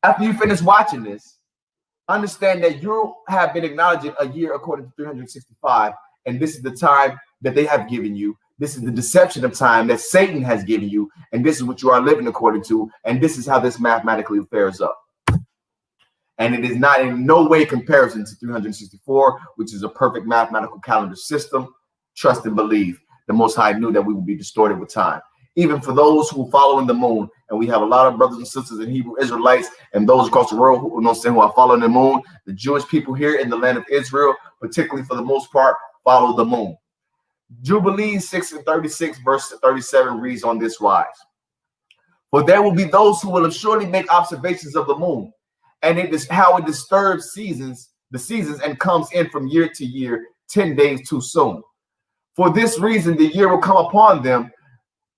after you finish watching this, understand that you have been acknowledging a year according to 365, and this is the time that they have given you. This is the deception of time that Satan has given you, and this is what you are living according to, and this is how this mathematically fares up. And it is not in no way comparison to 364, which is a perfect mathematical calendar system. Trust and believe. The Most High knew that we would be distorted with time. Even for those who are following the moon, and we have a lot of brothers and sisters and Hebrew Israelites and those across the world who are following the moon. The Jewish people here in the land of Israel, particularly for the most part, follow the moon. Jubilees 6:36, verse 37 reads on this wise: For there will be those who will surely make observations of the moon, and it is how it disturbs the seasons, and comes in from year to year, 10 days too soon. For this reason, the year will come upon them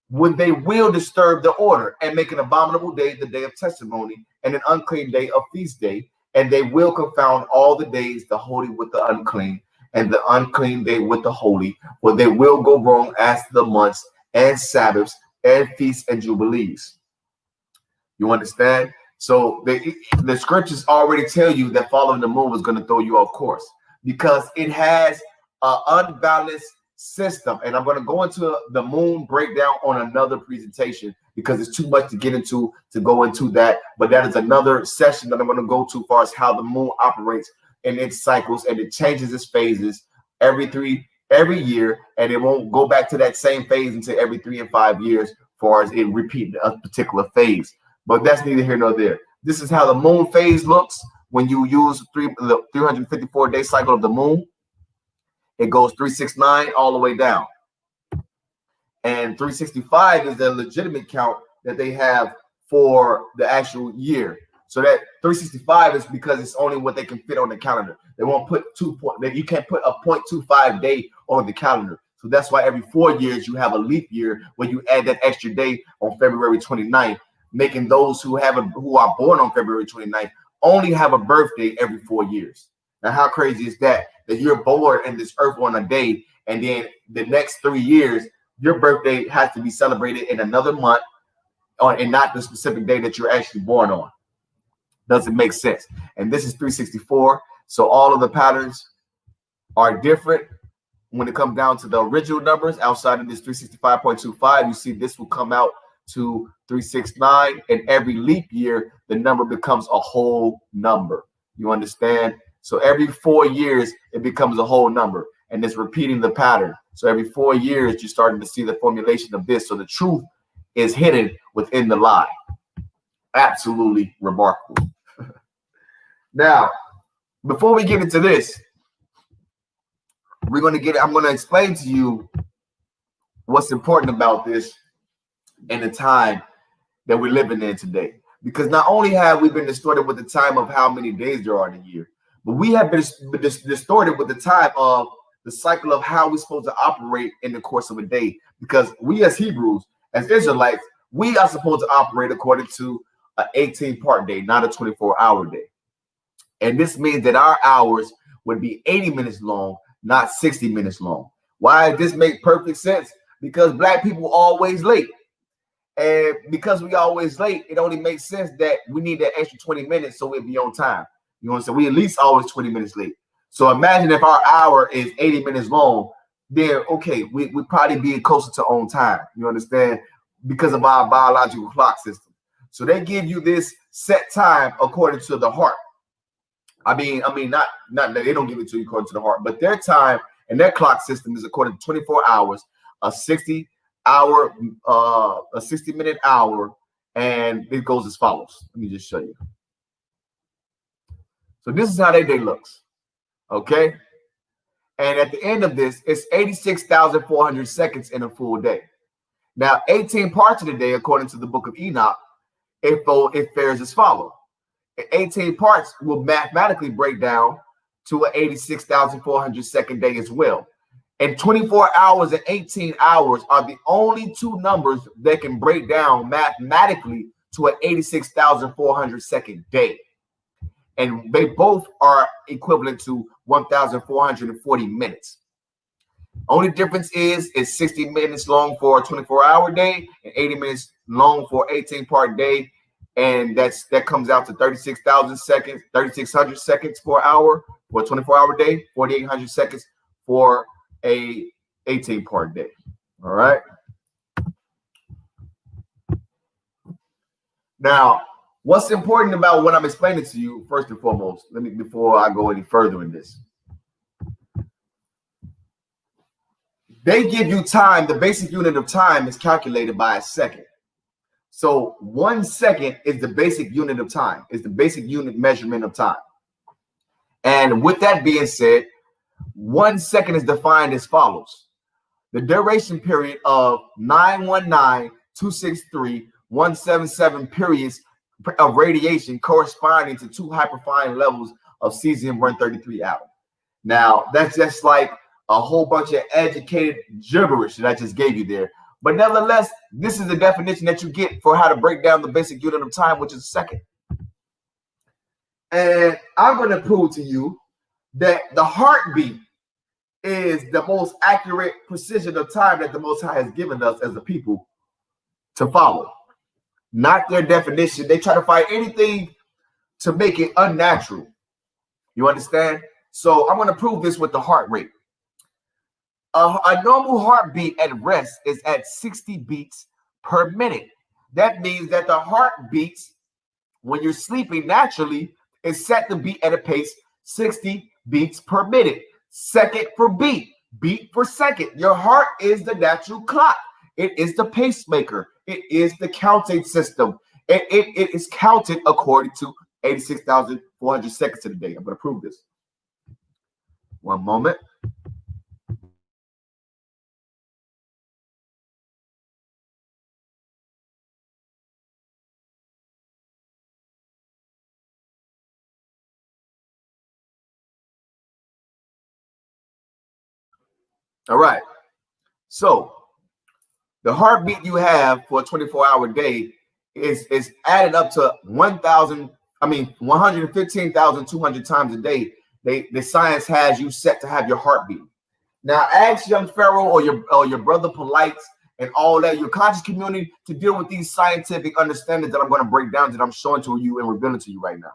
when they will disturb the order and make an abominable day the day of testimony, and an unclean day a feast day, and they will confound all the days, the holy with the unclean, and the unclean day with the holy, for they will go wrong as the months and Sabbaths and feasts and jubilees. You understand? So the scriptures already tell you that following the moon was going to throw you off course because it has an unbalanced system. And I'm going to go into the moon breakdown on another presentation because it's too much to get into to go into that. But that is another session that I'm going to go to as far as how the moon operates in its cycles, and it changes its phases every year, and it won't go back to that same phase until every 3 and 5 years as far as it repeats a particular phase. But that's neither here nor there. This is how the moon phase looks when you use the 354-day cycle of the moon. It goes 369 all the way down. And 365 is the legitimate count that they have for the actual year. So that 365 is because it's only what they can fit on the calendar. They won't put you can't put a 0.25 day on the calendar. So that's why every 4 years you have a leap year where you add that extra day on February 29th, making those who are born on February 29th only have a birthday every 4 years. Now, how crazy is that? That you're born in this earth on a day, and then the next 3 years, your birthday has to be celebrated in another month and not the specific day that you're actually born on. Doesn't make sense. And this is 364. So all of the patterns are different when it comes down to the original numbers. Outside of this 365.25, you see this will come out to 369. And every leap year, the number becomes a whole number. You understand? So every 4 years, it becomes a whole number. And it's repeating the pattern. So every 4 years, you're starting to see the formulation of this. So the truth is hidden within the lie. Absolutely remarkable. Now, before we get into this, I'm going to explain to you what's important about this in the time that we're living in today. Because not only have we been distorted with the time of how many days there are in a year, but we have been distorted with the time of the cycle of how we're supposed to operate in the course of a day. Because we as Hebrews, as Israelites, we are supposed to operate according to an 18-part day, not a 24-hour day. And this means that our hours would be 80 minutes long, not 60 minutes long. Why does this make perfect sense? Because Black people always late. And because we always late, it only makes sense that we need that extra 20 minutes so we'll be on time. You know what I'm saying? We at least always 20 minutes late. So imagine if our hour is 80 minutes long, then okay, we probably be closer to on time. You understand? Because of our biological clock system. So they give you this set time according to the heart. I mean, not that they don't give it to you according to the heart, but their time and their clock system is according to 24 hours, a 60-minute hour, and it goes as follows. Let me just show you. So this is how their day looks, okay? And at the end of this, it's 86,400 seconds in a full day. Now, 18 parts of the day, according to the book of Enoch, it fares as follows. 18 parts will mathematically break down to an 86,400 second day as well. And 24 hours and 18 hours are the only two numbers that can break down mathematically to an 86,400 second day. And they both are equivalent to 1,440 minutes. Only difference is it's 60 minutes long for a 24-hour day and 80 minutes long for 18-part day. And that comes out to 36,000 seconds, 3,600 seconds per hour for a 24-hour day, 4,800 seconds for a 18-part day. All right. Now, what's important about what I'm explaining to you, first and foremost, before I go any further in this. They give you time. The basic unit of time is calculated by a second. So 1 second is the basic unit of time, is the basic unit measurement of time. And with that being said, 1 second is defined as follows. The duration period of 919,263,177 periods of radiation corresponding to 2 hyperfine levels of cesium-133 atom. Now, that's just like a whole bunch of educated gibberish that I just gave you there. But nevertheless, this is the definition that you get for how to break down the basic unit of time, which is a second. And I'm going to prove to you that the heartbeat is the most accurate precision of time that the Most High has given us as a people to follow. Not their definition. They try to find anything to make it unnatural. You understand? So I'm going to prove this with the heart rate. A normal heartbeat at rest is at 60 beats per minute. That means that the heart beats when you're sleeping naturally is set to beat at a pace 60 beats per minute. Second for beat, beat for second. Your heart is the natural clock. It is the pacemaker. It is the counting system. It is counted according to 86,400 seconds in a day. I'm going to prove this. One moment. All right. So the heartbeat you have for a 24-hour day is added up to 115,200 times a day. The science has you set to have your heartbeat. Now ask young Pharaoh or your brother Polites and all that, your conscious community, to deal with these scientific understandings that I'm going to break down, that I'm showing to you and revealing to you right now.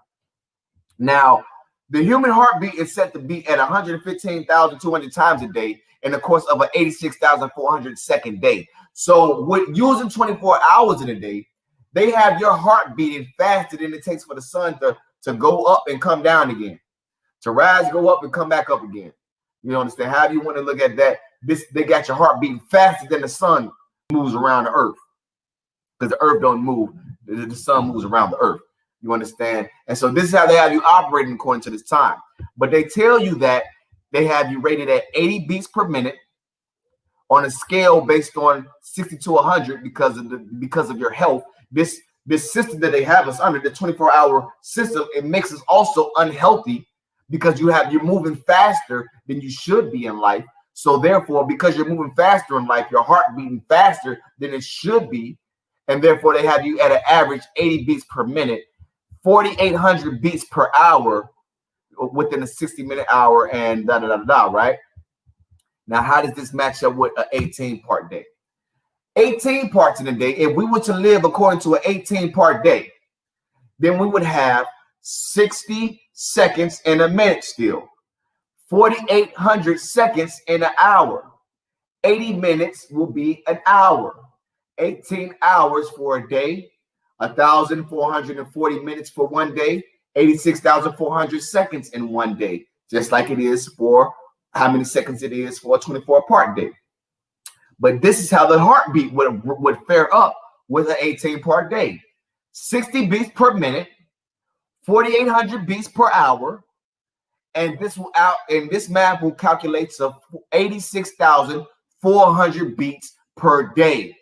Now, the human heartbeat is set to beat at 115,200 times a day in the course of an 86,400 second day. So with using 24 hours in a day, they have your heart beating faster than it takes for the sun to go up and come down again, to rise, go up and come back up again. You understand? How do you want to look at that? They got your heart beating faster than the sun moves around the earth, because the earth don't move, the sun moves around the earth. You understand? And so this is how they have you operating according to this time. But they tell you that they have you rated at 80 beats per minute on a scale based on 60 to 100 because of your health. This system that they have us under, the 24-hour system, it makes us also unhealthy, because you're moving faster than you should be in life. So therefore, because you're moving faster in life, your heart beating faster than it should be, and therefore they have you at an average 80 beats per minute, 4,800 beats per hour within a 60-minute hour, and right? Now, how does this match up with an 18-part day? 18 parts in a day, if we were to live according to an 18-part day, then we would have 60 seconds in a minute still, 4,800 seconds in an hour. 80 minutes will be an hour. 18 hours for a day, 1,440 minutes for one day, 86,400 seconds in one day, just like it is for how many seconds it is for a 24-part day. But this is how the heartbeat would fare up with an 18-part day. 60 beats per minute, 4,800 beats per hour, and this math will calculate to 86,400 beats per day.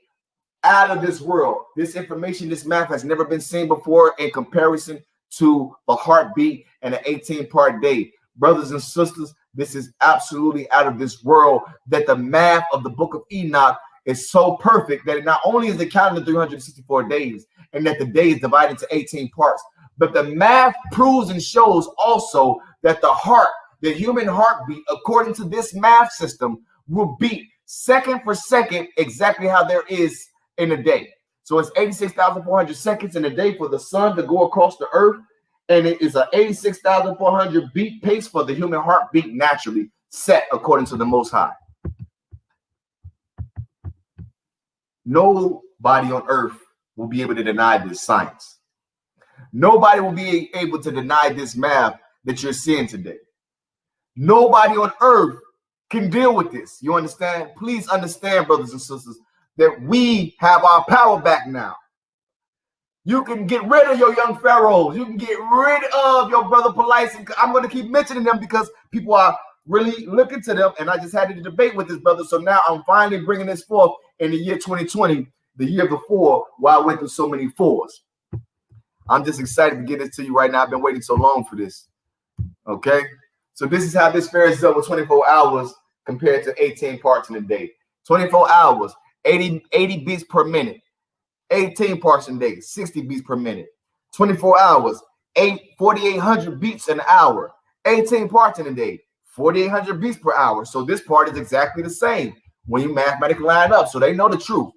Out of this world. This information, this math has never been seen before in comparison to the heartbeat and an 18-part day. Brothers and sisters, this is absolutely out of this world, that the math of the book of Enoch is so perfect that it not only is it counting the 364 days and that the day is divided into 18 parts, but the math proves and shows also that the human heartbeat, according to this math system, will beat second for second exactly how there is in a day. So it's 86,400 seconds in a day for the sun to go across the earth, and it is an 86,400 beat pace for the human heartbeat naturally set according to the Most High. Nobody on earth will be able to deny this science. Nobody will be able to deny this math that you're seeing today. Nobody on earth can deal with this. You understand? Please understand, brothers and sisters, that we have our power back now. You can get rid of your young pharaohs. You can get rid of your brother Polites. I'm going to keep mentioning them because people are really looking to them. And I just had a debate with this brother. So now I'm finally bringing this forth in the year 2020, the year before, while I went through so many fours. I'm just excited to get this to you right now. I've been waiting so long for this. Okay. So this is how this fares up with 24 hours compared to 18 parts in a day. 24 hours, 80 beats per minute. 18 parts in a day, 60 beats per minute. 24 hours, 4,800 beats an hour. 18 parts in a day, 4,800 beats per hour. So this part is exactly the same when you mathematically line up. So they know the truth.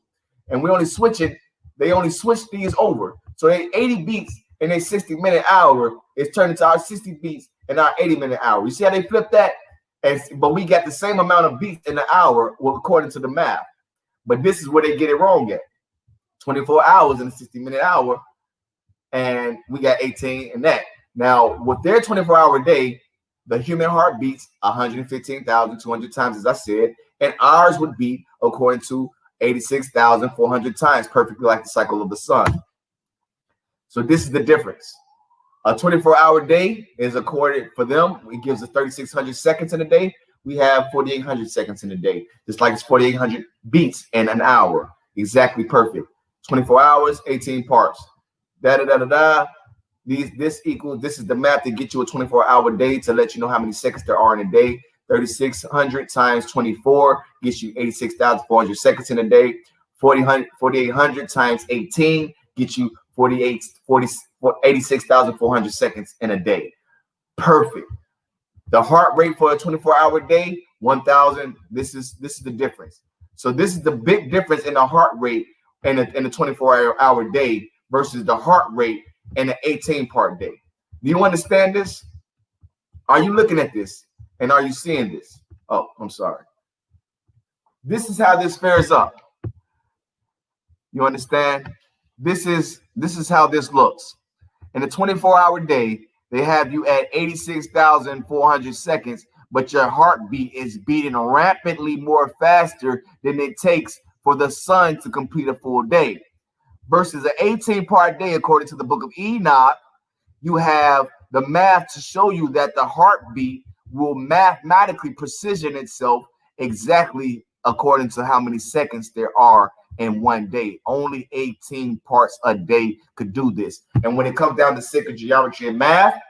And we only switch it. They only switch these over. So they 80 beats in a 60-minute hour is turned into our 60 beats in our 80-minute hour. You see how they flip that? But we got the same amount of beats in the hour, well, according to the math. But this is where they get it wrong at. 24 hours in a 60-minute hour, and we got 18 in that. Now, with their 24-hour day, the human heart beats 115,200 times, as I said, and ours would beat according to 86,400 times, perfectly like the cycle of the sun. So this is the difference. A 24-hour day is accorded for them. It gives us 3,600 seconds in a day. We have 4,800 seconds in a day, just like it's 4,800 beats in an hour. Exactly perfect. 24 hours, 18 parts. This is the math to get you a 24-hour day to let you know how many seconds there are in a day. 3,600 times 24 gets you 86,400 seconds in a day. 4,800 times 18 gets you 86,400 seconds in a day. Perfect. The heart rate for a 24-hour day 1,000. This is the difference. So this is the big difference in the heart rate in a 24-hour day versus the heart rate in an 18-part day. Do you understand this? Are you looking at this? And are you seeing this? Oh, I'm sorry. This is how this fares up. You understand? This is how this looks. In a 24-hour day, they have you at 86,400 seconds, but your heartbeat is beating rapidly more faster than it takes for the sun to complete a full day. Versus an 18-part day, according to the book of Enoch, you have the math to show you that the heartbeat will mathematically precision itself exactly according to how many seconds there are in one day. Only 18 parts a day could do this. And when it comes down to sacred geometry and math,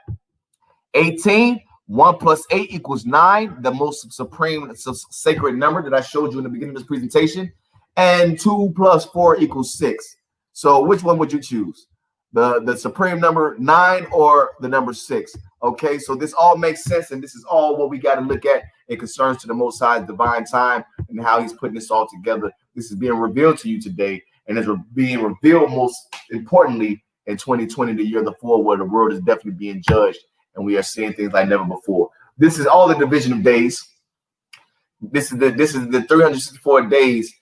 18, 1 plus 8 equals 9, the most supreme sacred number that I showed you in the beginning of this presentation. And 2 plus 4 equals 6. So which one would you choose? The supreme number 9 or the number 6? Okay, so this all makes sense, and this is all what we got to look at in concerns to the Most High's divine time and how he's putting this all together. This is being revealed to you today, and is being revealed most importantly in 2020, the year of the Lord, where the world is definitely being judged, and we are seeing things like never before. This is all the division of days. This is the 364 days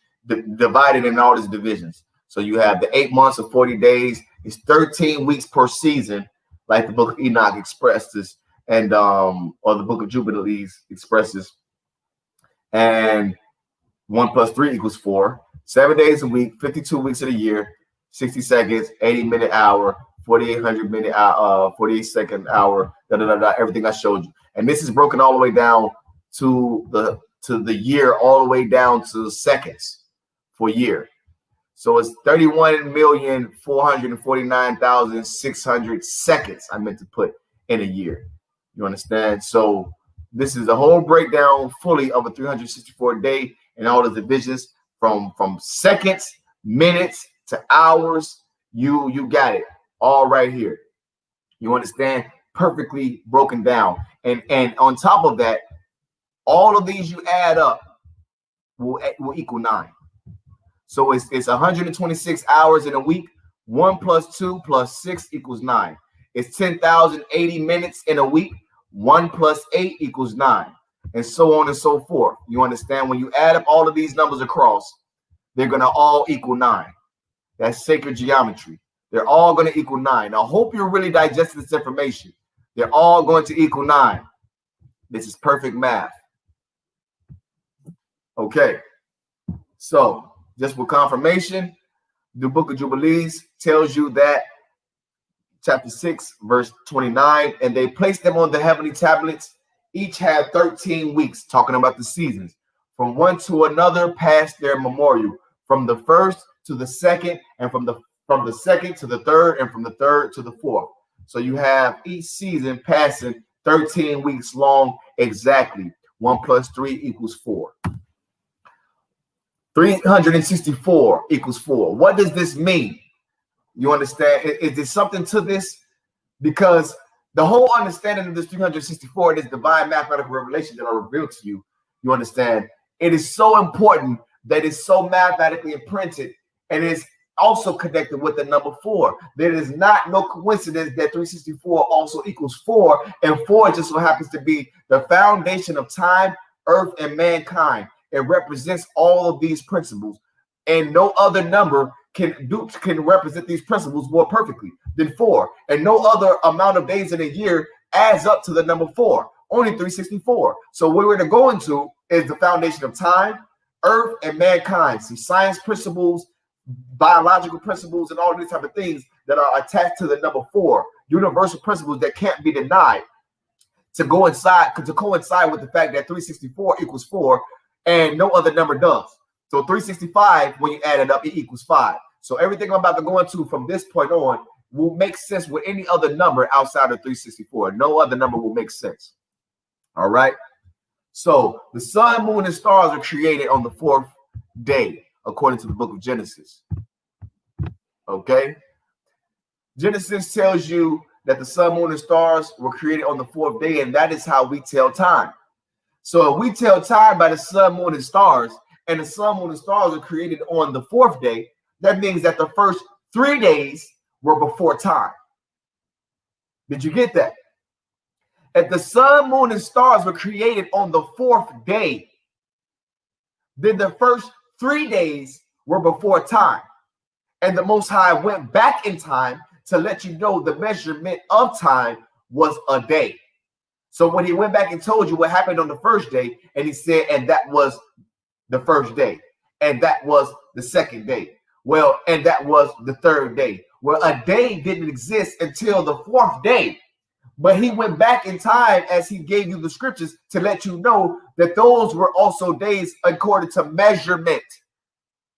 divided in all these divisions. So you have the 8 months of 40 days. It's 13 weeks per season, like the book of Enoch expresses, and or the book of Jubilees expresses. And 1 plus 3 equals 4. 7 days a week, 52 weeks of the year, 60 seconds, 80-minute hour, 4,800 minute 48-second hour, everything I showed you. And this is broken all the way down to the year, all the way down to seconds for year. So it's 31,449,600 seconds I meant to put in a year. You understand? So this is a whole breakdown fully of a 364 day and all the divisions from seconds, minutes to hours. You got it all right here. You understand? Perfectly broken down. And on top of that, all of these you add up will equal 9. So it's 126 hours in a week. 1 plus 2 plus 6 equals 9. It's 10,080 minutes in a week. 1 plus 8 equals 9, and so on and so forth. You understand? When you add up all of these numbers across, they're going to all equal 9. That's sacred geometry. They're all going to equal 9. I hope you're really digesting this information. They're all going to equal 9. This is perfect math. Okay. So just for confirmation, the book of Jubilees tells you that chapter 6, verse 29, and they placed them on the heavenly tablets. Each had 13 weeks, talking about the seasons, from one to another past their memorial, from the first to the second, and from the second to the third, and from the third to the fourth. So you have each season passing 13 weeks long exactly. 1 plus 3 equals 4. 364 equals 4. What does this mean? You understand? Is there something to this? Because the whole understanding of this 364, this divine mathematical revelation that I revealed to you, you understand, it is so important that it's so mathematically imprinted, and it's also connected with the number 4. There is no coincidence that 364 also equals 4, and 4 just so happens to be the foundation of time, earth, and mankind. It represents all of these principles, and no other number can represent these principles more perfectly than 4. And no other amount of days in a year adds up to the number 4. Only 364. So what we're going to go into is the foundation of time, earth, and mankind. Some science principles, biological principles, and all these type of things that are attached to the number 4. Universal principles that can't be denied to coincide with the fact that 364 equals 4. And no other number does. So 365, when you add it up, it equals 5. So everything I'm about to go into from this point on will make sense with any other number outside of 364. No other number will make sense. All right. So the sun, moon, and stars are created on the 4th day, according to the book of Genesis. Okay. Genesis tells you that the sun, moon, and stars were created on the 4th day, and that is how we tell time. So if we tell time by the sun, moon, and stars, and the sun, moon, and stars are created on the fourth day, that means that the first 3 days were before time. Did you get that? If the sun, moon, and stars were created on the fourth day, then the first 3 days were before time. And the Most High went back in time to let you know the measurement of time was a day. So when he went back and told you what happened on the first day, and he said, and that was the first day, and that was the second day, well, and that was the third day. Well, a day didn't exist until the fourth day, but he went back in time as he gave you the scriptures to let you know that those were also days according to measurement.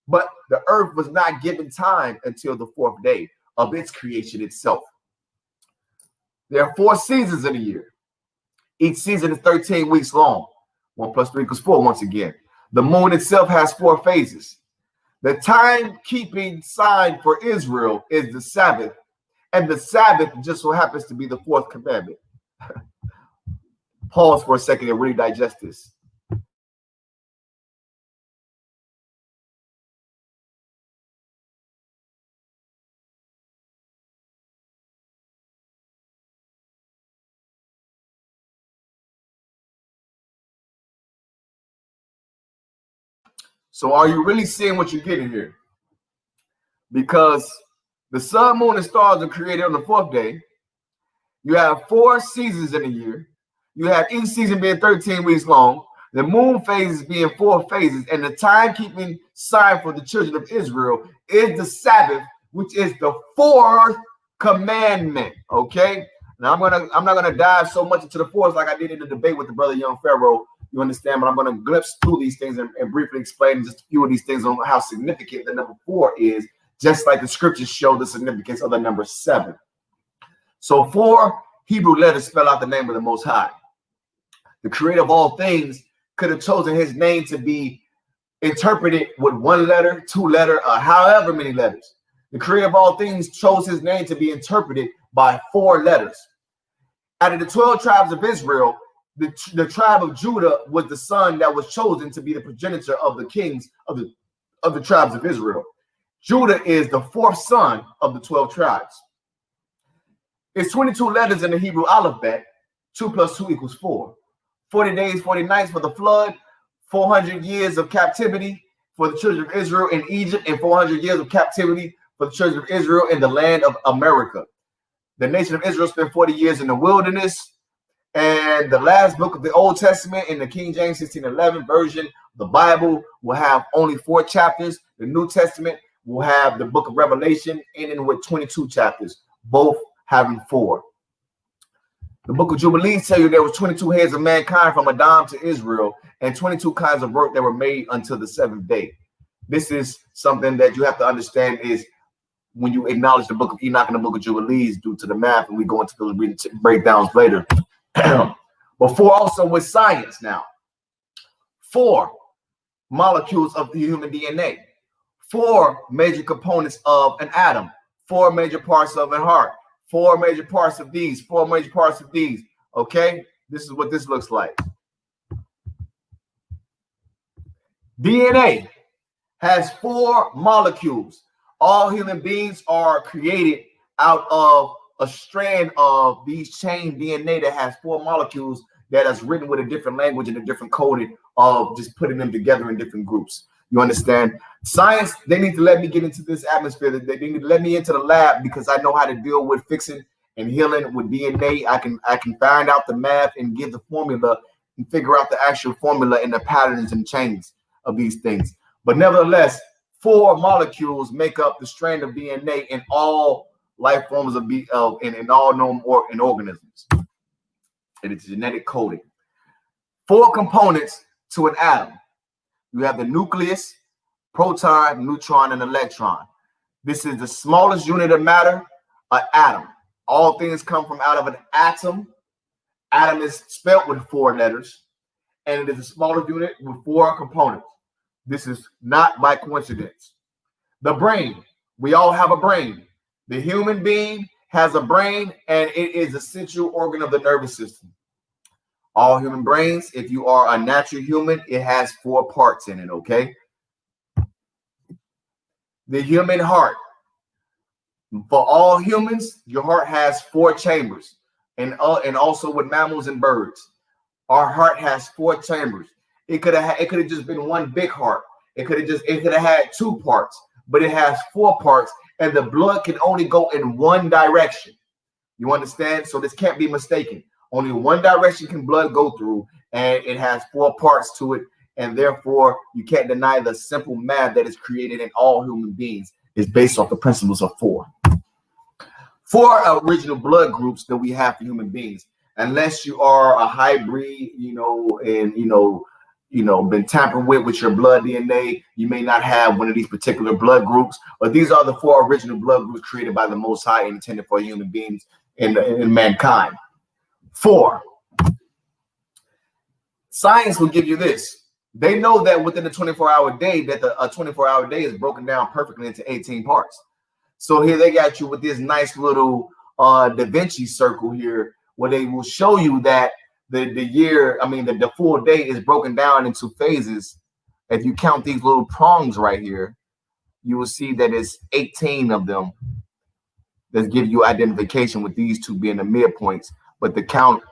But the earth was not given time until the fourth day of its creation itself. There are 4 seasons in a year. Each season is 13 weeks long. 1 + 3 = 4 once again. The moon itself has 4 phases. The timekeeping sign for Israel is the Sabbath, and the Sabbath just so happens to be the 4th commandment. Pause for a second and really digest this. So are you really seeing what you're getting here? Because the sun, moon, and stars are created on the 4th day. You have 4 seasons in a year. You have each season being 13 weeks long. The moon phases being 4 phases. And the timekeeping sign for the children of Israel is the Sabbath, which is the 4th commandment. Okay? Now I'm not gonna dive so much into the 4th like I did in the debate with the brother Young Pharaoh. You understand? But I'm going to glimpse through these things and briefly explain just a few of these things on how significant the number 4 is, just like the scriptures show the significance of the number 7. So 4 Hebrew letters spell out the name of the Most High. The creator of all things could have chosen his name to be interpreted with 1 letter, 2 letter, or however many letters. The creator of all things chose his name to be interpreted by 4 letters. Out of the 12 tribes of Israel, the tribe of Judah was the son that was chosen to be the progenitor of the kings of the tribes of Israel. Judah is the 4th son of the 12 tribes. It's 22 letters in the Hebrew alphabet. 2 + 2 = 4. 40 days, 40 nights for the flood, 400 years of captivity for the children of Israel in Egypt, and 400 years of captivity for the children of Israel in the land of America. The nation of Israel spent 40 years in the wilderness. And the last book of the Old Testament in the King James 1611 version of the Bible will have only 4 chapters. The New Testament will have the book of Revelation ending with 22 chapters, both having 4. The book of Jubilee tell you there was 22 heads of mankind from Adam to Israel, and 22 kinds of work that were made until the 7th day. This is something that you have to understand is when you acknowledge the book of Enoch and the book of Jubilees due to the math, and we go into those breakdowns later. But 4 also with science now. 4 molecules of the human DNA. 4 major components of an atom. 4 major parts of a heart. 4 major parts of these. 4 major parts of these. Okay? This is what this looks like. DNA has 4 molecules. All human beings are created out of a strand of these chain DNA that has 4 molecules that is written with a different language and a different coding of just putting them together in different groups. You understand? Science, they need to let me get into this atmosphere. They need to let me into the lab because I know how to deal with fixing and healing with DNA. I can find out the math and give the formula and figure out the actual formula and the patterns and chains of these things. But nevertheless, 4 molecules make up the strand of DNA in all life forms in all known organisms. It is genetic coding. 4 components to an atom. You have the nucleus, proton, neutron, and electron. This is the smallest unit of matter, an atom. All things come from out of an atom. Atom is spelled with 4 letters, and it is the smallest unit with 4 components. This is not by coincidence. The brain. We all have a brain. The human being has a brain, and it is a central organ of the nervous system. All human brains, if you are a natural human, it has 4 parts in it, okay? The human heart. For all humans, your heart has 4 chambers. And also with mammals and birds. Our heart has 4 chambers. It could have just been one big heart. It could have had 2 parts, but it has 4 parts, and the blood can only go in one direction. You understand? So this can't be mistaken. Only one direction can blood go through, and it has 4 parts to it, and therefore you can't deny the simple math that is created in all human beings is based off the principles of 4. 4 original blood groups that we have for human beings. Unless you are a hybrid, been tampered with your blood DNA, you may not have one of these particular blood groups. But these are the 4 original blood groups created by the Most High and intended for human beings in mankind. 4. Science will give you this. They know that within a 24-hour day, that a 24-hour day is broken down perfectly into 18 parts. So here they got you with this nice little Da Vinci circle here, where they will show you that the full day is broken down into phases. If you count these little prongs right here, you will see that it's 18 of them that give you identification, with these 2 being the midpoints. But the count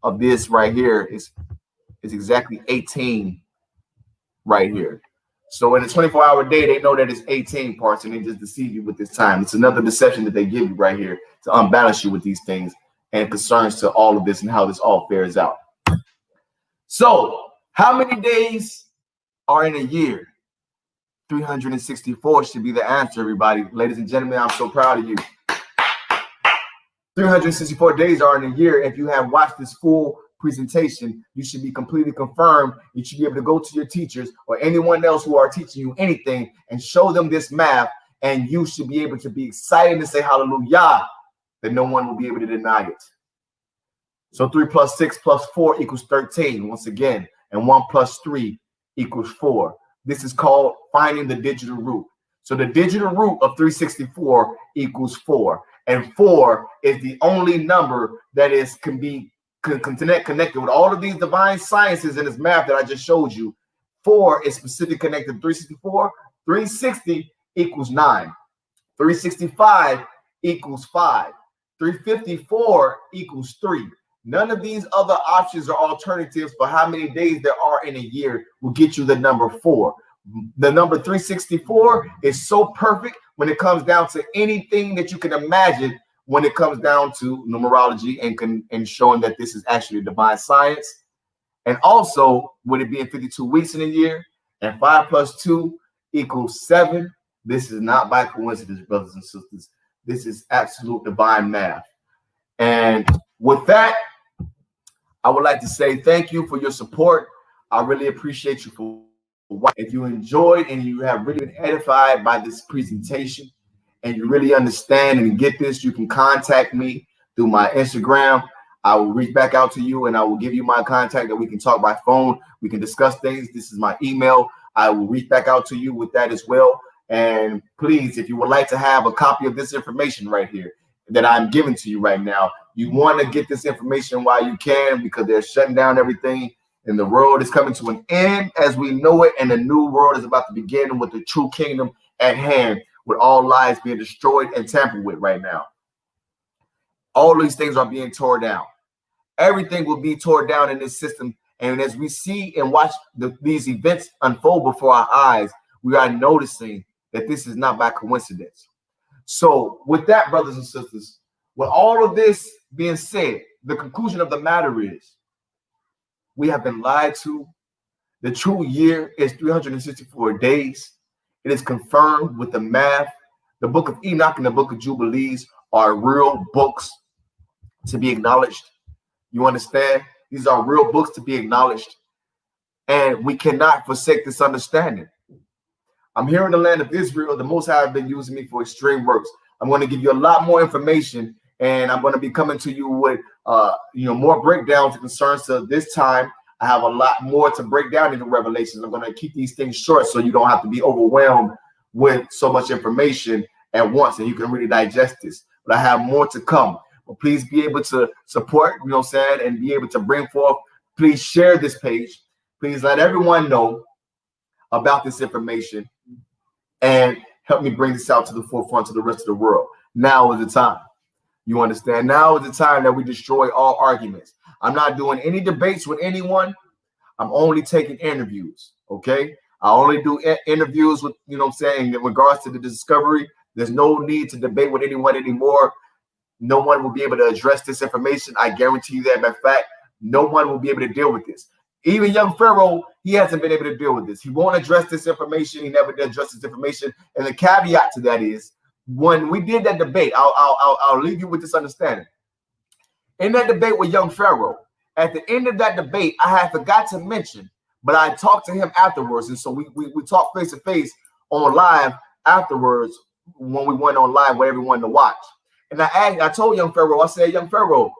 of this right here is exactly 18 right here. So in a 24-hour day, they know that it's 18 parts, and they just deceive you with this time. It's another deception that they give you right here to unbalance you with these things and concerns to all of this and how this all fares out. So how many days are in a year? 364 should be the answer, everybody. Ladies and gentlemen, I'm so proud of you. 364 days are in a year. If you have watched this full presentation, you should be completely confirmed. You should be able to go to your teachers or anyone else who are teaching you anything and show them this math, and you should be able to be excited and say hallelujah, that no one will be able to deny it. So 3 + 6 + 4 = 13 once again, and 1 + 3 = 4. This is called finding the digital root. So the digital root of 364 = 4, and 4 is the only number that can connected with all of these divine sciences and this math that I just showed you. 4 is specifically connected to 364. 360 = 9. 365 = 5. 354 = 3. None of these other options or alternatives for how many days there are in a year will get you the number 4. The number 364 is so perfect when it comes down to anything that you can imagine, when it comes down to numerology and showing that this is actually a divine science. And also, with it being 52 weeks in a year, and 5 + 2 = 7, this is not by coincidence, brothers and sisters. This is absolute divine math. And with that, I would like to say thank you for your support. I really appreciate you for watching. If you enjoyed and you have really been edified by this presentation, and you really understand and get this, you can contact me through my Instagram. I will reach back out to you, and I will give you my contact that we can talk by phone. We can discuss things. This is my email. I will reach back out to you with that as well. And please, if you would like to have a copy of this information right here that I'm giving to you right now, you want to get this information while you can, because they're shutting down everything, and the world is coming to an end as we know it, and a new world is about to begin with the true kingdom at hand, with all lives being destroyed and tampered with right now. All these things are being torn down. Everything will be torn down in this system. And as we see and watch these events unfold before our eyes, we are noticing that this is not by coincidence. So with that, brothers and sisters, with all of this being said, the conclusion of the matter is we have been lied to. The true year is 364 days. It is confirmed with the math. The book of Enoch and the book of Jubilees are real books to be acknowledged. You understand? These are real books to be acknowledged. And we cannot forsake this understanding. I'm here in the land of Israel. The Most High have been using me for extreme works. I'm going to give you a lot more information, and I'm going to be coming to you with more breakdowns and concerns to this time. I have a lot more to break down in the Revelations. I'm going to keep these things short so you don't have to be overwhelmed with so much information at once, and you can really digest this. But I have more to come. But please be able to support, you know what I'm saying, and be able to bring forth. Please share this page. Please let everyone know about this information and help me bring this out to the forefront to the rest of the world. Now is the time. You understand? Now is the time that we destroy all arguments. I'm not doing any debates with anyone. I'm only taking interviews, okay? I only do interviews with, you know what I'm saying, in regards to the discovery. There's no need to debate with anyone anymore. No one will be able to address this information. I guarantee you that. In fact, no one will be able to deal with this. Even young Pharaoh, he hasn't been able to deal with this. He won't address this information. He never did address this information. And the caveat to that is, when we did that debate, I'll leave you with this understanding. In that debate with young Pharaoh, at the end of that debate, I had forgot to mention, but I talked to him afterwards. And so we talked face to face on live afterwards when we went on live with everyone to watch. And I told young Pharaoh, I said, young Pharaoh,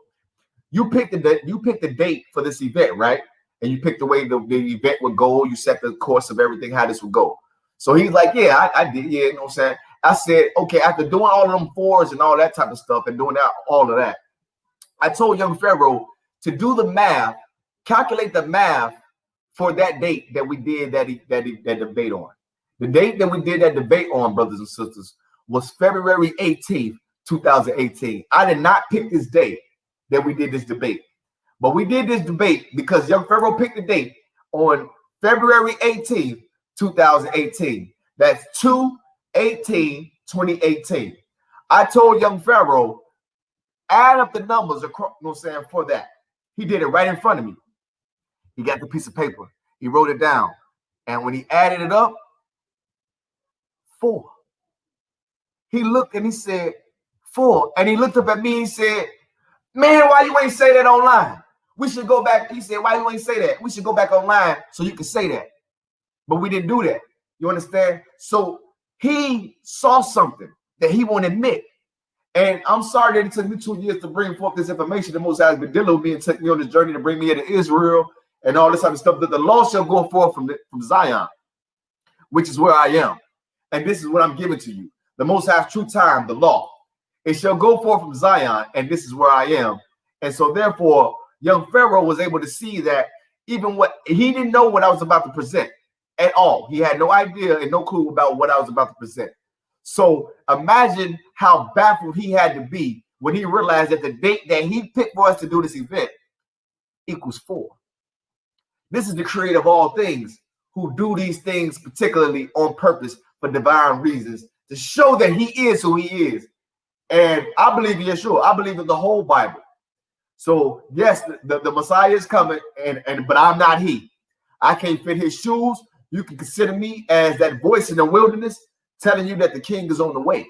you picked the date for this event, right? And you picked the way the event would go. You set the course of everything, how this would go. So he's like, yeah, I did. Yeah, you know what I'm saying? I said, okay, after doing all of them fours and all that type of stuff and doing all of that, I told young Pharaoh to do the math, calculate the math for that date that we did that debate on. The date that we did that debate on, brothers and sisters, was February 18th, 2018. I did not pick this date that we did this debate. But we did this debate because young Pharaoh picked the date on February 18th, 2018. That's 2/18/2018. I told young Pharaoh, add up the numbers across, you know what I'm saying, for that. He did it right in front of me. He got the piece of paper. He wrote it down. And when he added it up, 4. He looked and he said, 4. And he looked up at me and he said, man, why you ain't say that online? We should go back. He said, why you ain't say that? We should go back online so you can say that. But we didn't do that. You understand? So he saw something that he won't admit. And I'm sorry that it took me 2 years to bring forth this information. The Most High has been dealing with me and took me on this journey to bring me into Israel and all this other stuff. That the law shall go forth from Zion, which is where I am. And this is what I'm giving to you. The Most High's true time, the law. It shall go forth from Zion, and this is where I am. And so therefore, young Pharaoh was able to see that even what he didn't know what I was about to present at all. He had no idea and no clue about what I was about to present. So imagine how baffled he had to be when he realized that the date that he picked for us to do this event equals 4. This is the creator of all things who do these things particularly on purpose for divine reasons to show that he is who he is. And I believe in Yeshua. I believe in the whole Bible. So yes, the Messiah is coming, but I'm not he. I can't fit his shoes. You can consider me as that voice in the wilderness telling you that the king is on the way.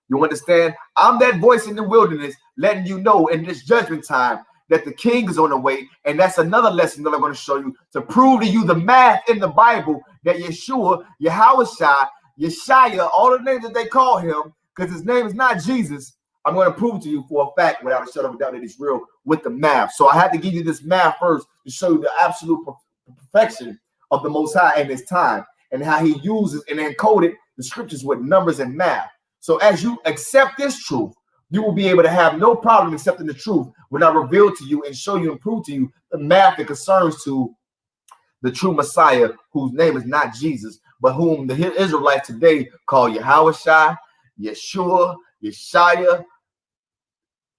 You understand? I'm that voice in the wilderness letting you know in this judgment time that the king is on the way. And that's another lesson that I'm going to show you to prove to you the math in the Bible that Yeshua, Yahushua, Yeshaya, all the names that they call him, because his name is not Jesus. I'm going to prove to you for a fact without a shadow of a doubt that it's real with the math. So I had to give you this math first to show you the absolute perfection of the Most High and his time and how he uses and encoded the scriptures with numbers and math. So as you accept this truth, you will be able to have no problem accepting the truth when I reveal to you and show you and prove to you the math that concerns to the true Messiah, whose name is not Jesus, but whom the Israelites today call Yahushua, Yeshua, Yeshaya.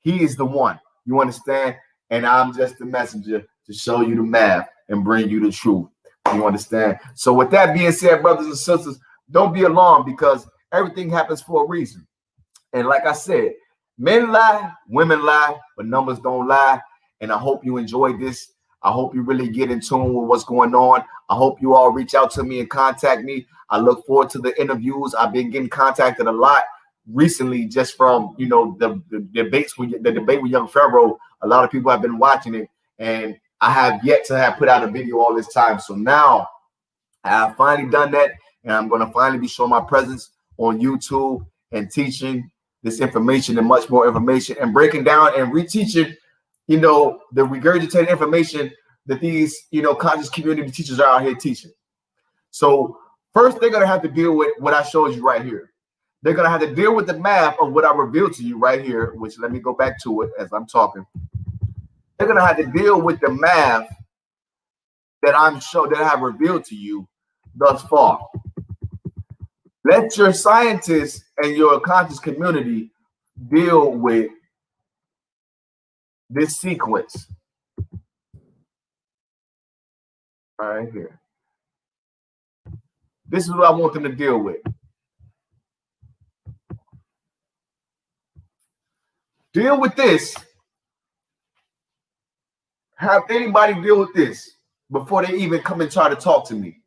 He is the one. You understand? And I'm just the messenger to show you the math and bring you the truth. You understand? So with that being said, brothers and sisters, don't be alarmed because everything happens for a reason. And like I said, men lie, women lie, but numbers don't lie. And I hope you enjoyed this. I hope you really get in tune with what's going on. I hope you all reach out to me and contact me. I look forward to the interviews. I've been getting contacted a lot recently just from, you know, the debate with young Pharaoh. A lot of people have been watching it, and I have yet to have put out a video all this time. So now I have finally done that, and I'm going to finally be showing my presence on YouTube and teaching this information and much more information and breaking down and reteaching, you know, the regurgitated information that these, you know, conscious community teachers are out here teaching. So first, they're going to have to deal with what I showed you right here. They're going to have to deal with the math of what I revealed to you right here, which let me go back to it as I'm talking. They're going to have to deal with the math that I have revealed to you thus far. Let your scientists and your conscious community deal with this sequence right here. This is what I want them to deal with. Deal with this. Have anybody deal with this before they even come and try to talk to me.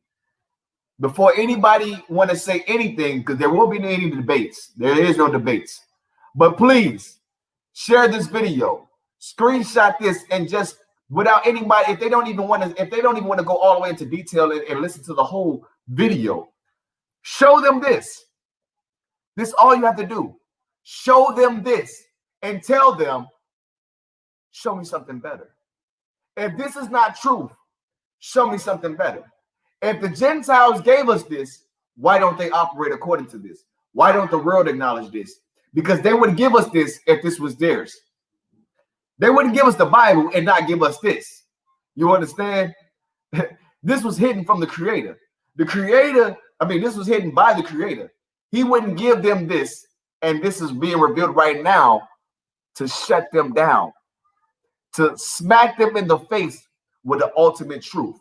Before anybody want to say anything, because there will be any debates. There is no debates. But please share this video, screenshot this, and just without anybody, if they don't even want to go all the way into detail and listen to the whole video, show them this. This is all you have to do. Show them this and tell them, show me something better. If this is not truth, show me something better. If the Gentiles gave us this, why don't they operate according to this? Why don't the world acknowledge this? Because they would give us this if this was theirs. They wouldn't give us the Bible and not give us this. You understand? This was hidden from the Creator. The Creator, this was hidden by the Creator. He wouldn't give them this, and this is being revealed right now to shut them down, to smack them in the face with the ultimate truth.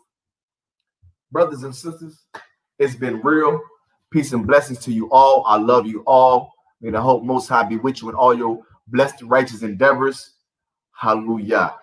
Brothers and sisters, it's been real. Peace and blessings to you all. I love you all. May the hope Most High be with you in all your blessed, righteous endeavors. Hallelujah.